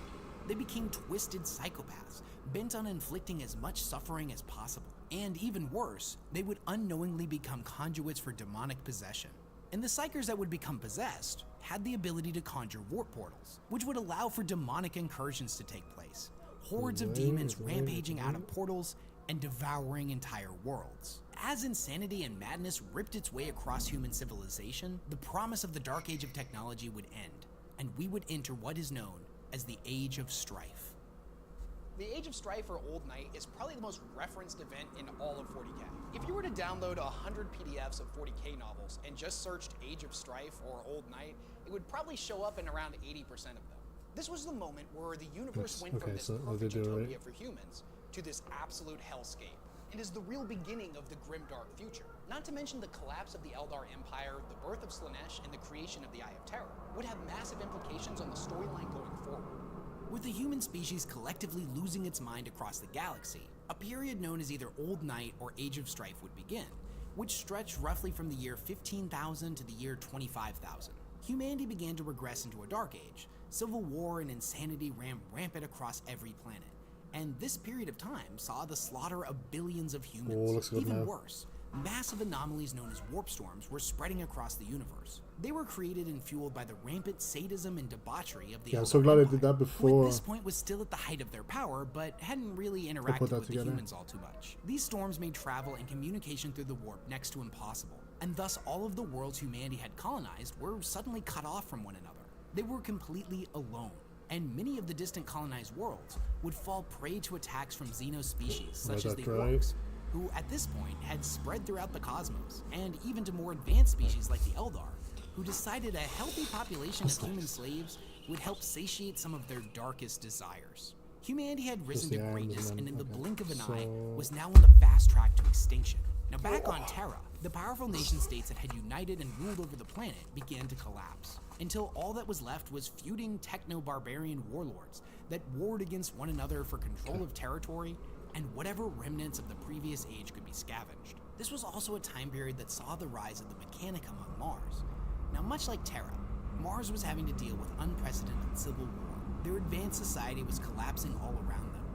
They became twisted psychopaths, bent on inflicting as much suffering as possible. And even worse, they would unknowingly become conduits for demonic possession. And the psychers that would become possessed had the ability to conjure warp portals, which would allow for demonic incursions to take place. Hordes of demons rampaging out of portals and devouring entire worlds. As insanity and madness ripped its way across human civilization, the promise of the Dark Age of technology would end, and we would enter what is known as the Age of Strife. The Age of Strife or Old Night is probably the most referenced event in all of 40k. If you were to download 100 PDFs of 40k novels and just searched Age of Strife or Old Night, it would probably show up in around 80% of them. This was the moment where the universe went from this perfect utopia for humans to this absolute hellscape, and is the real beginning of the grim dark future. Not to mention the collapse of the Eldar Empire, the birth of Slaanesh, and the creation of the Eye of Terror would have massive implications on the storyline going forward. With the human species collectively losing its mind across the galaxy, a period known as either Old Night or Age of Strife would begin, which stretched roughly from the year 15,000 to the year 25,000. humanity began to regress into a dark age. Civil war and insanity ran rampant across every planet. And this period of time saw the slaughter of billions of humans. looks good Even now. worse, massive anomalies known as warp storms were spreading across the universe. They were created and fueled by the rampant sadism and debauchery of the Yeah, I'm Eldar so glad I Empire, did that who before. at this point was still at the height of their power, but hadn't really interacted put that with the together. humans all too much. These storms made travel and communication through the warp next to impossible, and thus all of the worlds humanity had colonized were suddenly cut off from one another. They were completely alone, and many of the distant colonized worlds would fall prey to attacks from xenospecies such as the orcs, who at this point had spread throughout the cosmos, and even to more advanced species like the Eldar, who decided a healthy population of human slaves would help satiate some of their darkest desires. Humanity had risen to greatness, and in the blink of an eye was now on the fast track to extinction. Now back on Terra, the powerful nation states that had united and ruled over the planet began to collapse, until all that was left was feuding techno-barbarian warlords that warred against one another for control of territory and whatever remnants of the previous age could be scavenged. This was also a time period that saw the rise of the Mechanicum on Mars. Now, much like Terra, Mars was having to deal with unprecedented civil war. Their advanced society was collapsing all around them,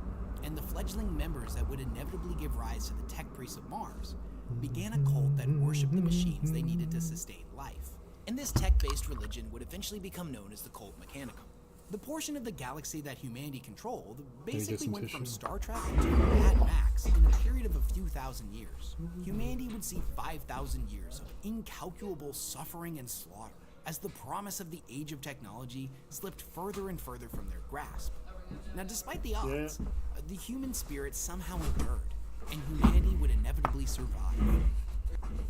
and the fledgling members that would inevitably give rise to the tech priests of Mars began a cult that worshipped the machines they needed to sustain life. And this tech-based religion would eventually become known as the Cult Mechanicum. The portion of the galaxy that humanity controlled basically went from Star Trek to Mad Max in a period of a few thousand years. Humanity would see 5,000 years of incalculable suffering and slaughter as the promise of the age of technology slipped further and further from their grasp. Now, despite the odds, the human spirit somehow endured, and humanity would inevitably survive.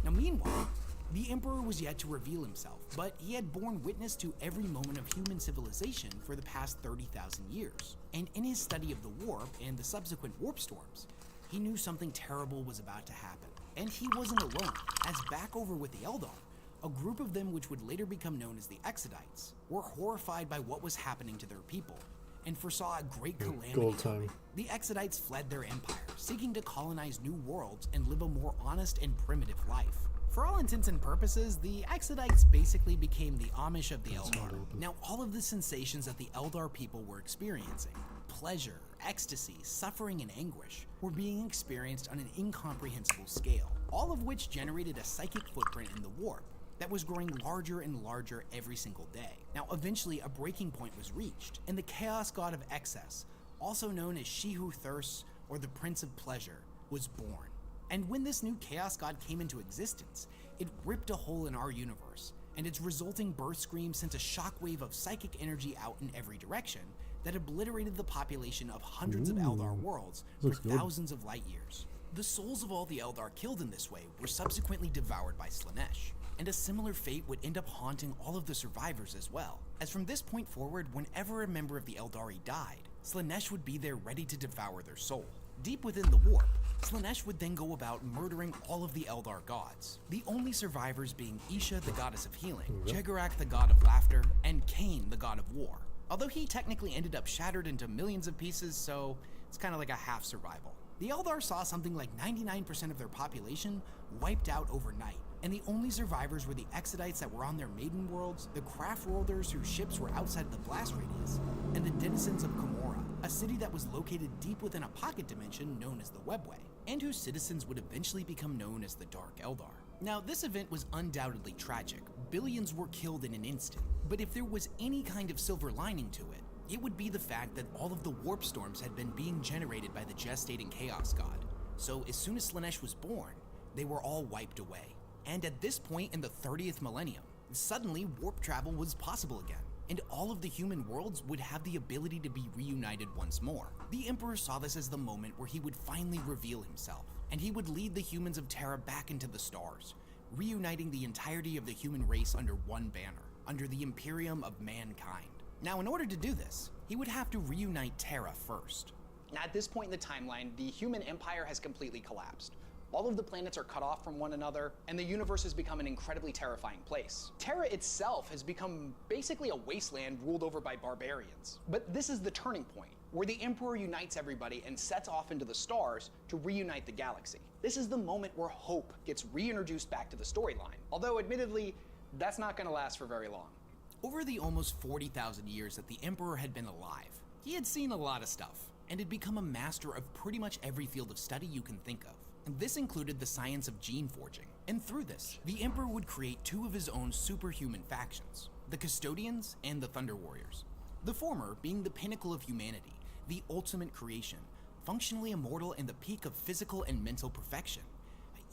Now, meanwhile, the Emperor was yet to reveal himself, but he had borne witness to every moment of human civilization for the past 30,000 years. And in his study of the warp and the subsequent warp storms, he knew something terrible was about to happen. And he wasn't alone, as back over with the Eldar, a group of them which would later become known as the Exodites, were horrified by what was happening to their people, and foresaw a great calamity coming. The Exodites fled their empire, seeking to colonize new worlds and live a more honest and primitive life. For all intents and purposes, the Exodites basically became the Amish of the Eldar. Now, all of the sensations that the Eldar people were experiencing, pleasure, ecstasy, suffering, and anguish, were being experienced on an incomprehensible scale, all of which generated a psychic footprint in the warp that was growing larger and larger every single day. Now, eventually, a breaking point was reached, and the chaos god of excess, also known as She Who Thirsts or the Prince of Pleasure, was born. And when this new chaos god came into existence, it ripped a hole in our universe, and its resulting birth scream sent a shockwave of psychic energy out in every direction that obliterated the population of hundreds of Eldar worlds for thousands of light years. The souls of all the Eldar killed in this way were subsequently devoured by Slaanesh, and a similar fate would end up haunting all of the survivors as well, as from this point forward, whenever a member of the Eldari died, Slaanesh would be there ready to devour their soul. Deep within the warp, Slaanesh would then go about murdering all of the Eldar gods, the only survivors being Isha, the goddess of healing, Jegarak, the god of laughter, and Cain, the god of war. Although he technically ended up shattered into millions of pieces, so it's kind of like a half survival. The Eldar saw something like 99% of their population wiped out overnight, and the only survivors were the Exodites that were on their maiden worlds, the craft worlders whose ships were outside of the blast radius, and the denizens of Komorra, a city that was located deep within a pocket dimension known as the Webway, and whose citizens would eventually become known as the Dark Eldar. Now, this event was undoubtedly tragic. Billions were killed in an instant, but if there was any kind of silver lining to it, it would be the fact that all of the warp storms had been being generated by the gestating Chaos God. So as soon as Slaanesh was born, they were all wiped away. And at this point in the 30th millennium, suddenly warp travel was possible again, and all of the human worlds would have the ability to be reunited once more. The Emperor saw this as the moment where he would finally reveal himself, and he would lead the humans of Terra back into the stars, reuniting the entirety of the human race under one banner, under the Imperium of Mankind. Now, in order to do this, he would have to reunite Terra first. Now, at this point in the timeline, the human empire has completely collapsed. All of the planets are cut off from one another, and the universe has become an incredibly terrifying place. Terra itself has become basically a wasteland ruled over by barbarians. But this is the turning point, where the Emperor unites everybody and sets off into the stars to reunite the galaxy. This is the moment where hope gets reintroduced back to the storyline, although admittedly, that's not going to last for very long. Over the almost 40,000 years that the Emperor had been alive, he had seen a lot of stuff, and had become a master of pretty much every field of study you can think of. And this included the science of gene forging. And through this, the Emperor would create two of his own superhuman factions, the Custodians and the Thunder Warriors. The former being the pinnacle of humanity, the ultimate creation, functionally immortal in the peak of physical and mental perfection.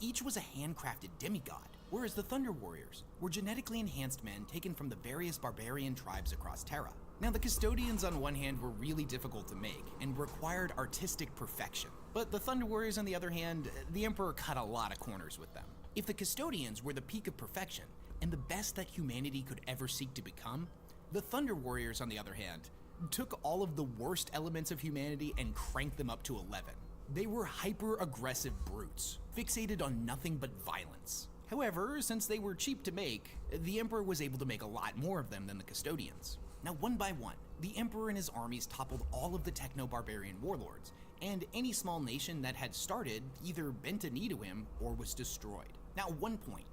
Each was a handcrafted demigod, whereas the Thunder Warriors were genetically enhanced men taken from the various barbarian tribes across Terra. Now, the Custodians on one hand were really difficult to make and required artistic perfection, but the Thunder Warriors on the other hand, the Emperor cut a lot of corners with them. If the Custodians were the peak of perfection and the best that humanity could ever seek to become, the Thunder Warriors on the other hand took all of the worst elements of humanity and cranked them up to 11. They were hyper-aggressive brutes, fixated on nothing but violence. However, since they were cheap to make, the Emperor was able to make a lot more of them than the Custodians. Now, one by one, the Emperor and his armies toppled all of the techno-barbarian warlords, and any small nation that had started either bent a knee to him or was destroyed. Now, at one point,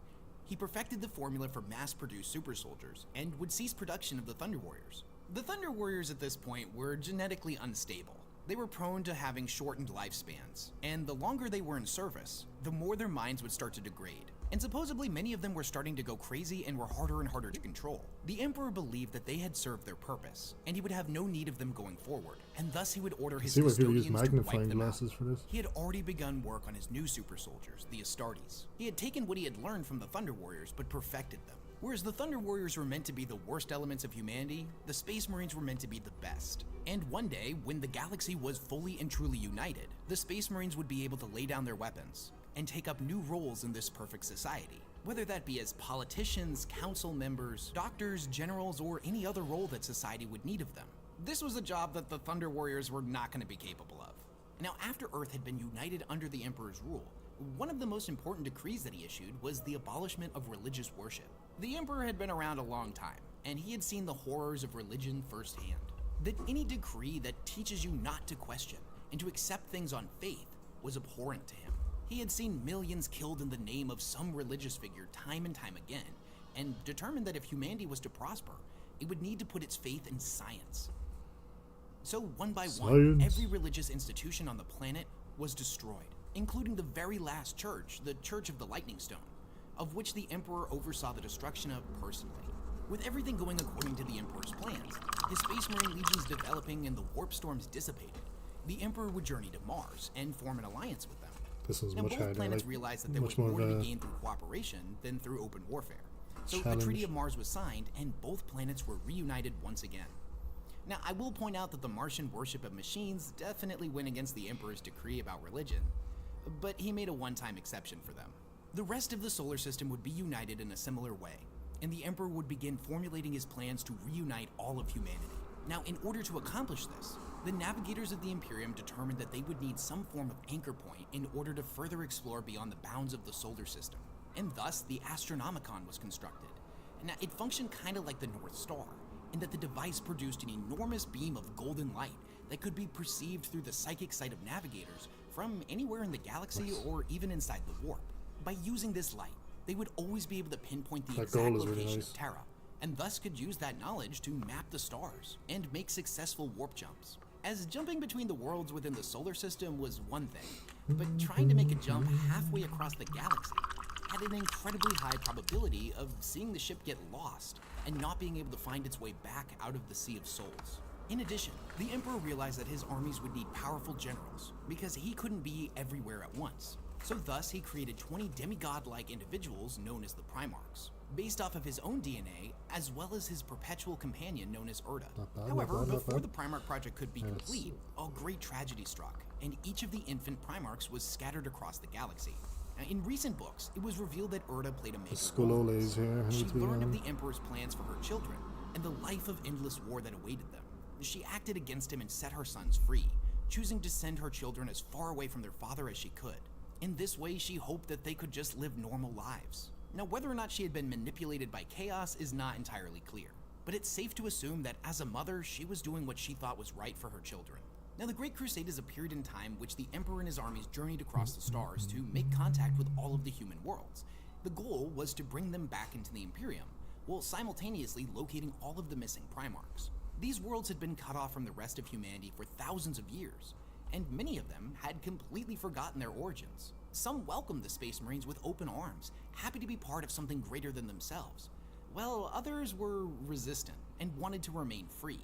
he perfected the formula for mass-produced super soldiers and would cease production of the Thunder Warriors. The Thunder Warriors at this point were genetically unstable. They were prone to having shortened lifespans, and the longer they were in service, the more their minds would start to degrade. And supposedly many of them were starting to go crazy and were harder and harder to control. The Emperor believed that they had served their purpose, and he would have no need of them going forward, and thus he would order his Custodians to wipe them out. For this. He had already begun work on his new super soldiers, the Astartes. He had taken what he had learned from the Thunder Warriors, but perfected them. Whereas the Thunder Warriors were meant to be the worst elements of humanity, the Space Marines were meant to be the best. And one day, when the galaxy was fully and truly united, the Space Marines would be able to lay down their weapons and take up new roles in this perfect society, whether that be as politicians, council members, doctors, generals, or any other role that society would need of them. This was a job that the Thunder Warriors were not going to be capable of. Now, after Earth had been united under the Emperor's rule, one of the most important decrees that he issued was the abolishment of religious worship. The Emperor had been around a long time, and he had seen the horrors of religion firsthand. That any decree that teaches you not to question and to accept things on faith was abhorrent to him. He had seen millions killed in the name of some religious figure time and time again, and determined that if humanity was to prosper, it would need to put its faith in science. So one by one, every religious institution on the planet was destroyed, including the very last church, the Church of the Lightning Stone, of which the Emperor oversaw the destruction of personally. With everything going according to the Emperor's plans, his Space Marine legions developing and the warp storms dissipated, the Emperor would journey to Mars and form an alliance with them. This was now, much both harder, planets like, realized that there was more more to of be a gained through cooperation than through open warfare. So challenge. the Treaty of Mars was signed, and both planets were reunited once again. Now, I will point out that the Martian worship of machines definitely went against the Emperor's decree about religion, but he made a one-time exception for them. The rest of the solar system would be united in a similar way, and the Emperor would begin formulating his plans to reunite all of humanity. Now, in order to accomplish this, the navigators of the Imperium determined that they would need some form of anchor point in order to further explore beyond the bounds of the solar system, and thus the Astronomicon was constructed. Now, it functioned kind of like the North Star, in that the device produced an enormous beam of golden light that could be perceived through the psychic sight of navigators from anywhere in the galaxy or even inside the warp. By using this light, they would always be able to pinpoint the exact location of Terra, and thus could use that knowledge to map the stars and make successful warp jumps. As jumping between the worlds within the solar system was one thing, but trying to make a jump halfway across the galaxy had an incredibly high probability of seeing the ship get lost and not being able to find its way back out of the Sea of Souls. In addition, the Emperor realized that his armies would need powerful generals because he couldn't be everywhere at once. So thus he created 20 demigod-like individuals known as the Primarchs, based off of his own DNA, as well as his perpetual companion known as Urda. However, before the Primarch project could be complete, a great tragedy struck, and each of the infant Primarchs was scattered across the galaxy. Now, in recent books, it was revealed that Urda played a major role in this. She learned of the Emperor's plans for her children, and the life of endless war that awaited them. She acted against him and set her sons free, choosing to send her children as far away from their father as she could. In this way, she hoped that they could just live normal lives. Now, whether or not she had been manipulated by chaos is not entirely clear, but it's safe to assume that as a mother, she was doing what she thought was right for her children. Now, the Great Crusade is a period in time which the Emperor and his armies journeyed across the stars to make contact with all of the human worlds. The goal was to bring them back into the Imperium, while simultaneously locating all of the missing Primarchs. These worlds had been cut off from the rest of humanity for thousands of years, and many of them had completely forgotten their origins. Some welcomed the Space Marines with open arms, happy to be part of something greater than themselves, while others were resistant and wanted to remain free.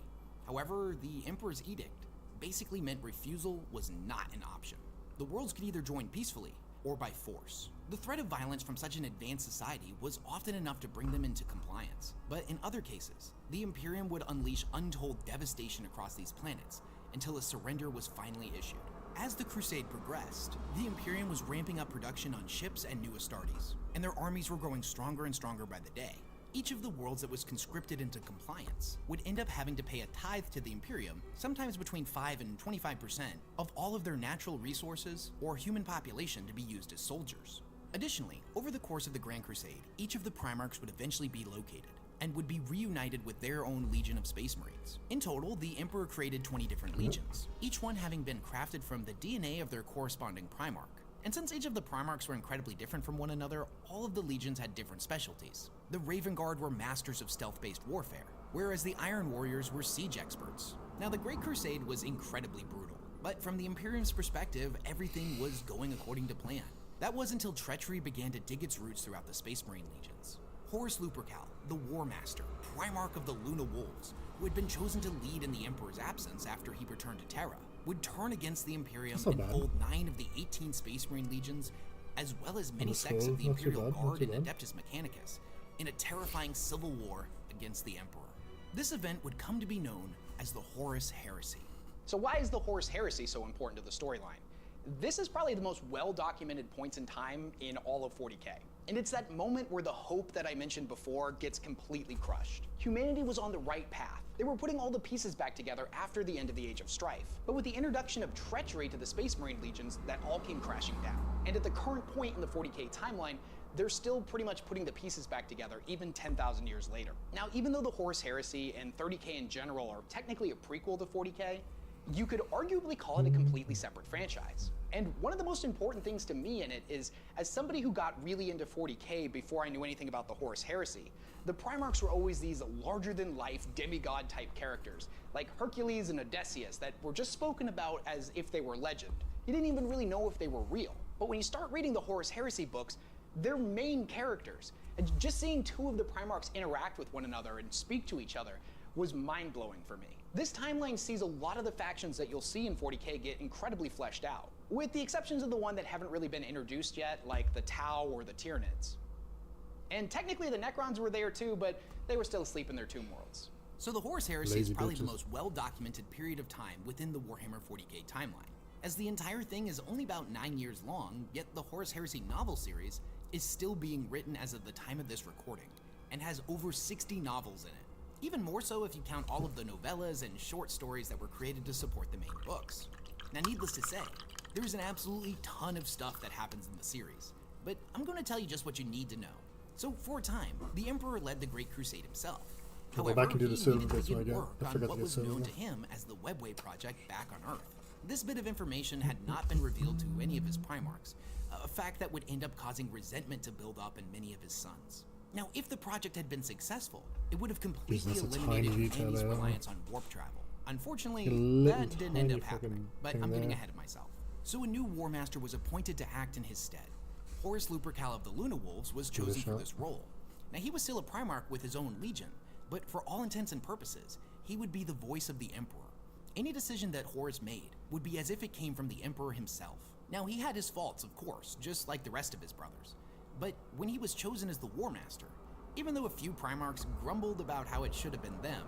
However, the Emperor's edict basically meant refusal was not an option. The worlds could either join peacefully or by force. The threat of violence from such an advanced society was often enough to bring them into compliance, but in other cases, the Imperium would unleash untold devastation across these planets until a surrender was finally issued. As the Crusade progressed, the Imperium was ramping up production on ships and new Astartes, and their armies were growing stronger and stronger by the day. Each of the worlds that was conscripted into compliance would end up having to pay a tithe to the Imperium, sometimes between 5 and 25% of all of their natural resources or human population to be used as soldiers. Additionally, over the course of the Grand Crusade, each of the Primarchs would eventually be located and would be reunited with their own legion of Space Marines. In total, the Emperor created 20 different legions, each one having been crafted from the DNA of their corresponding Primarch. And since each of the Primarchs were incredibly different from one another, all of the legions had different specialties. The Raven Guard were masters of stealth-based warfare, whereas the Iron Warriors were siege experts. Now, the Great Crusade was incredibly brutal, but from the Imperium's perspective, everything was going according to plan. That was until treachery began to dig its roots throughout the Space Marine legions. Horus Lupercal, the War Master, Primarch of the Luna Wolves, who had been chosen to lead in the Emperor's absence after he returned to Terra, would turn against the Imperium and fold 9 of the 18 Space Marine legions, as well as many sects of the Imperial Guard and Adeptus Mechanicus, in a terrifying civil war against the Emperor. This event would come to be known as the Horus Heresy. So why is the Horus Heresy so important to the storyline? This is probably the most well-documented points in time in all of 40k. And it's that moment where the hope that I mentioned before gets completely crushed. Humanity was on the right path. They were putting all the pieces back together after the end of the Age of Strife. But with the introduction of treachery to the Space Marine legions, that all came crashing down. And at the current point in the 40k timeline, they're still pretty much putting the pieces back together, even 10,000 years later. Now, even though the Horus Heresy and 30k in general are technically a prequel to 40k, you could arguably call it a completely separate franchise. And one of the most important things to me in it is, as somebody who got really into 40k before I knew anything about the Horus Heresy, the Primarchs were always these larger-than-life demigod-type characters, like Hercules and Odysseus, that were just spoken about as if they were legend. You didn't even really know if they were real. But when you start reading the Horus Heresy books, they're main characters. And just seeing 2 of the Primarchs interact with one another and speak to each other was mind-blowing for me. This timeline sees a lot of the factions that you'll see in 40k get incredibly fleshed out, with the exceptions of the one that haven't really been introduced yet, like the Tau or the Tyranids. And technically the Necrons were there too, but they were still asleep in their tomb worlds. So the Horus Heresy is probably the most well-documented period of time within the Warhammer 40k timeline, as the entire thing is only about 9 years long, yet the Horus Heresy novel series is still being written as of the time of this recording, and has over 60 novels in it. Even more so if you count all of the novellas and short stories that were created to support the main books. Now, needless to say, there's an absolutely ton of stuff that happens in the series, but I'm going to tell you just what you need to know. So, for a time, the Emperor led the Great Crusade himself. However, he needed to begin work on what was known to him as the Webway Project back on Earth. This bit of information had not been revealed to any of his Primarchs, a fact that would end up causing resentment to build up in many of his sons. Now, if the project had been successful, it would have completely eliminated Humanity's reliance on warp travel. Unfortunately, that didn't end up happening, but I'm getting ahead of myself. So a new War Master was appointed to act in his stead. Horus Lupercal of the Luna Wolves was chosen for this role. Now, he was still a Primarch with his own legion, but for all intents and purposes, he would be the voice of the Emperor. Any decision that Horus made would be as if it came from the Emperor himself. Now, he had his faults, of course, just like the rest of his brothers. But when he was chosen as the War Master, even though a few Primarchs grumbled about how it should have been them,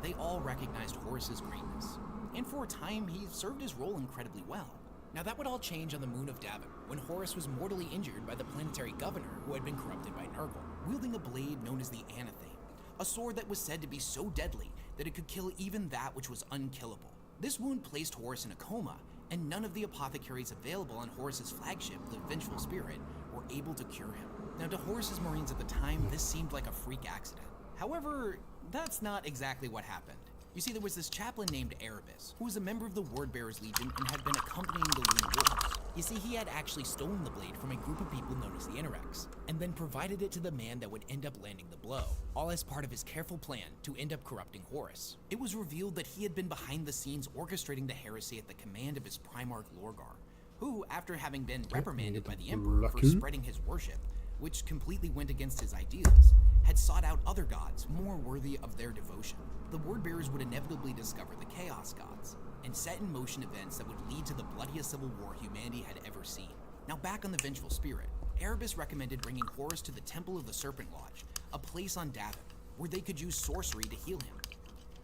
they all recognized Horus's greatness. And for a time, he served his role incredibly well. Now, that would all change on the moon of Davin, when Horus was mortally injured by the planetary governor who had been corrupted by Nurgle, wielding a blade known as the Anathame, a sword that was said to be so deadly that it could kill even that which was unkillable. This wound placed Horus in a coma, and none of the apothecaries available on Horus's flagship, the Vengeful Spirit, were able to cure him. Now, to Horus's Marines at the time, this seemed like a freak accident. However, that's not exactly what happened. You see, there was this chaplain named Erebus, who was a member of the Wordbearers Legion and had been accompanying the Luna Wolves. You see, he had actually stolen the blade from a group of people known as the Interrex, and then provided it to the man that would end up landing the blow, all as part of his careful plan to end up corrupting Horus. It was revealed that he had been behind the scenes orchestrating the heresy at the command of his Primarch Lorgar, who, after having been reprimanded by the Emperor for spreading his worship, which completely went against his ideals, had sought out other gods more worthy of their devotion. The Wordbearers would inevitably discover the Chaos Gods, and set in motion events that would lead to the bloodiest civil war humanity had ever seen. Now back on the Vengeful Spirit, Erebus recommended bringing Horus to the Temple of the Serpent Lodge, a place on Davin, where they could use sorcery to heal him.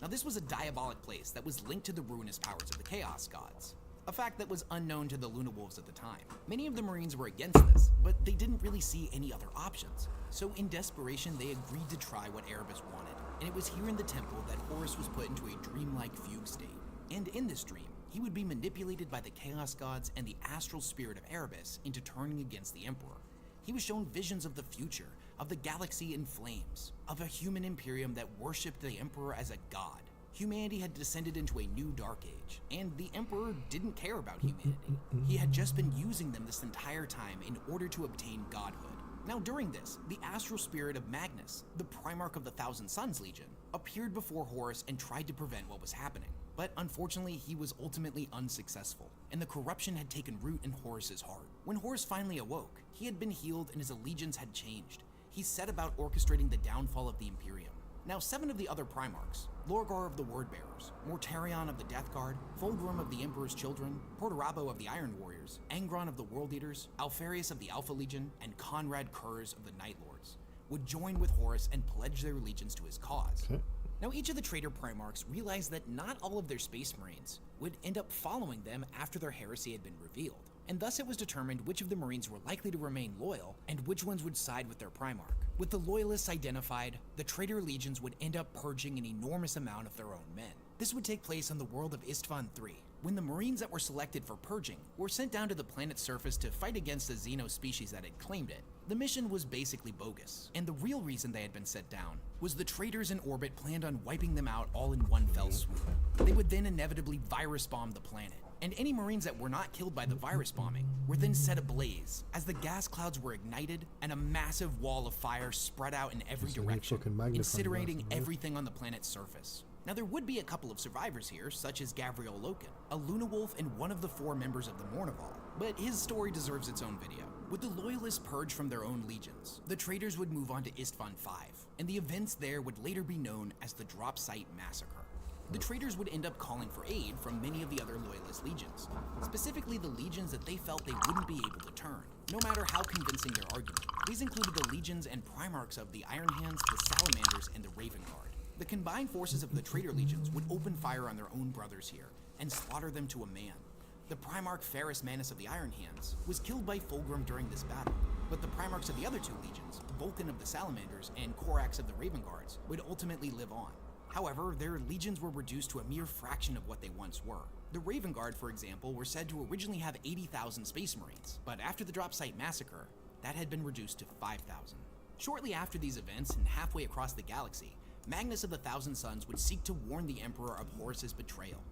Now this was a diabolic place that was linked to the ruinous powers of the Chaos Gods, a fact that was unknown to the Luna Wolves at the time. Many of the Marines were against this, but they didn't really see any other options. So in desperation, they agreed to try what Erebus wanted, and it was here in the temple that Horus was put into a dreamlike fugue state. And in this dream, he would be manipulated by the Chaos Gods and the astral spirit of Erebus into turning against the Emperor. He was shown visions of the future, of the galaxy in flames, of a human imperium that worshipped the Emperor as a god. Humanity had descended into a new dark age, and the Emperor didn't care about humanity. He had just been using them this entire time in order to obtain godhood. Now during this, the astral spirit of Magnus, the Primarch of the Thousand Suns Legion, appeared before Horus and tried to prevent what was happening. But unfortunately, he was ultimately unsuccessful, and the corruption had taken root in Horus's heart. When Horus finally awoke, he had been healed and his allegiance had changed. He set about orchestrating the downfall of the Imperium. Now 7 of the other Primarchs, Lorgar of the Wordbearers, Mortarion of the Death Guard, Fulgrim of the Emperor's Children, Portorabo of the Iron Warriors, Angron of the World Eaters, Alfarius of the Alpha Legion, and Conrad Kurz of the Night Lords, would join with Horus and pledge their allegiance to his cause. Now each of the traitor Primarchs realized that not all of their Space Marines would end up following them after their heresy had been revealed, and thus it was determined which of the Marines were likely to remain loyal and which ones would side with their Primarch. With the loyalists identified, the traitor legions would end up purging an enormous amount of their own men. This would take place on the world of Istvan III, when the Marines that were selected for purging were sent down to the planet's surface to fight against the Xeno species that had claimed it. The mission was basically bogus, and the real reason they had been sent down was the traitors in orbit planned on wiping them out all in one fell swoop. They would then inevitably virus bomb the planet, and any Marines that were not killed by the virus bombing were then set ablaze as the gas clouds were ignited and a massive wall of fire spread out in every direction, incinerating everything on the planet's surface. Now there would be a couple of survivors here, such as Gavriel Loken, a Luna Wolf and one of the 4 members of the Mournival, but his story deserves its own video. With the loyalists purged from their own legions, the traitors would move on to Istvan V, and the events there would later be known as the Drop Site Massacre. The traitors would end up calling for aid from many of the other loyalist legions, specifically the legions that they felt they wouldn't be able to turn, no matter how convincing their argument. These included the legions and Primarchs of the Iron Hands, the Salamanders, and the Raven Guard. The combined forces of the traitor legions would open fire on their own brothers here and slaughter them to a man. The Primarch Ferrus Manus of the Iron Hands was killed by Fulgrim during this battle, but the Primarchs of the other 2 legions, Vulcan of the Salamanders and Corax of the Raven Guards, would ultimately live on. However, their legions were reduced to a mere fraction of what they once were. The Raven Guard, for example, were said to originally have 80,000 Space Marines, but after the Drop Site Massacre, that had been reduced to 5,000. Shortly after these events, and halfway across the galaxy, Magnus of the Thousand Suns would seek to warn the Emperor of Horus's betrayal.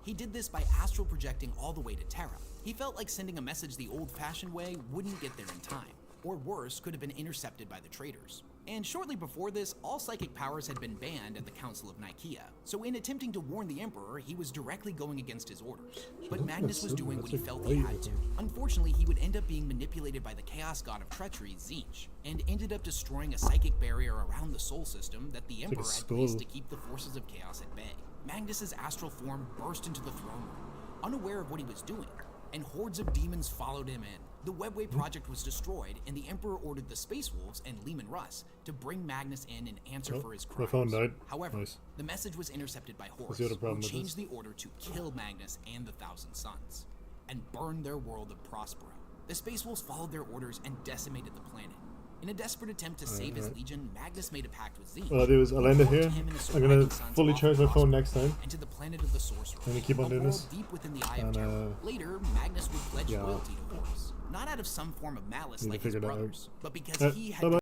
He did this by astral projecting all the way to Terra. He felt like sending a message the old-fashioned way wouldn't get there in time, or worse, could have been intercepted by the traitors. And shortly before this, all psychic powers had been banned at the Council of Nicaea, so in attempting to warn the Emperor, he was directly going against his orders. But Magnus was doing what he felt he had to. Unfortunately, he would end up being manipulated by the Chaos God of Treachery, Tzeentch, and ended up destroying a psychic barrier around the Sol system that the Emperor had placed to keep the forces of chaos at bay. Magnus's astral form burst into the throne room, unaware of what he was doing, and hordes of demons followed him in. The Webway project was destroyed, and the Emperor ordered the Space Wolves and Leman Russ to bring Magnus in and answer for his crimes. My phone died. However, the message was intercepted by Horus, who changed the order to kill Magnus and the Thousand Suns, and burn their world of Prospero. The Space Wolves followed their orders and decimated the planet. In a desperate attempt to save his legion, Magnus made a pact with Tzeentch. What I'll do is I'll end it here. I'm gonna fully charge my phone next time. And to the planet of the Sorcerer. Let me keep on doing this. Deep within the Eye of Terror. Later, Magnus would pledge loyalty to Horus, not out of some form of malice like his brothers, but because he had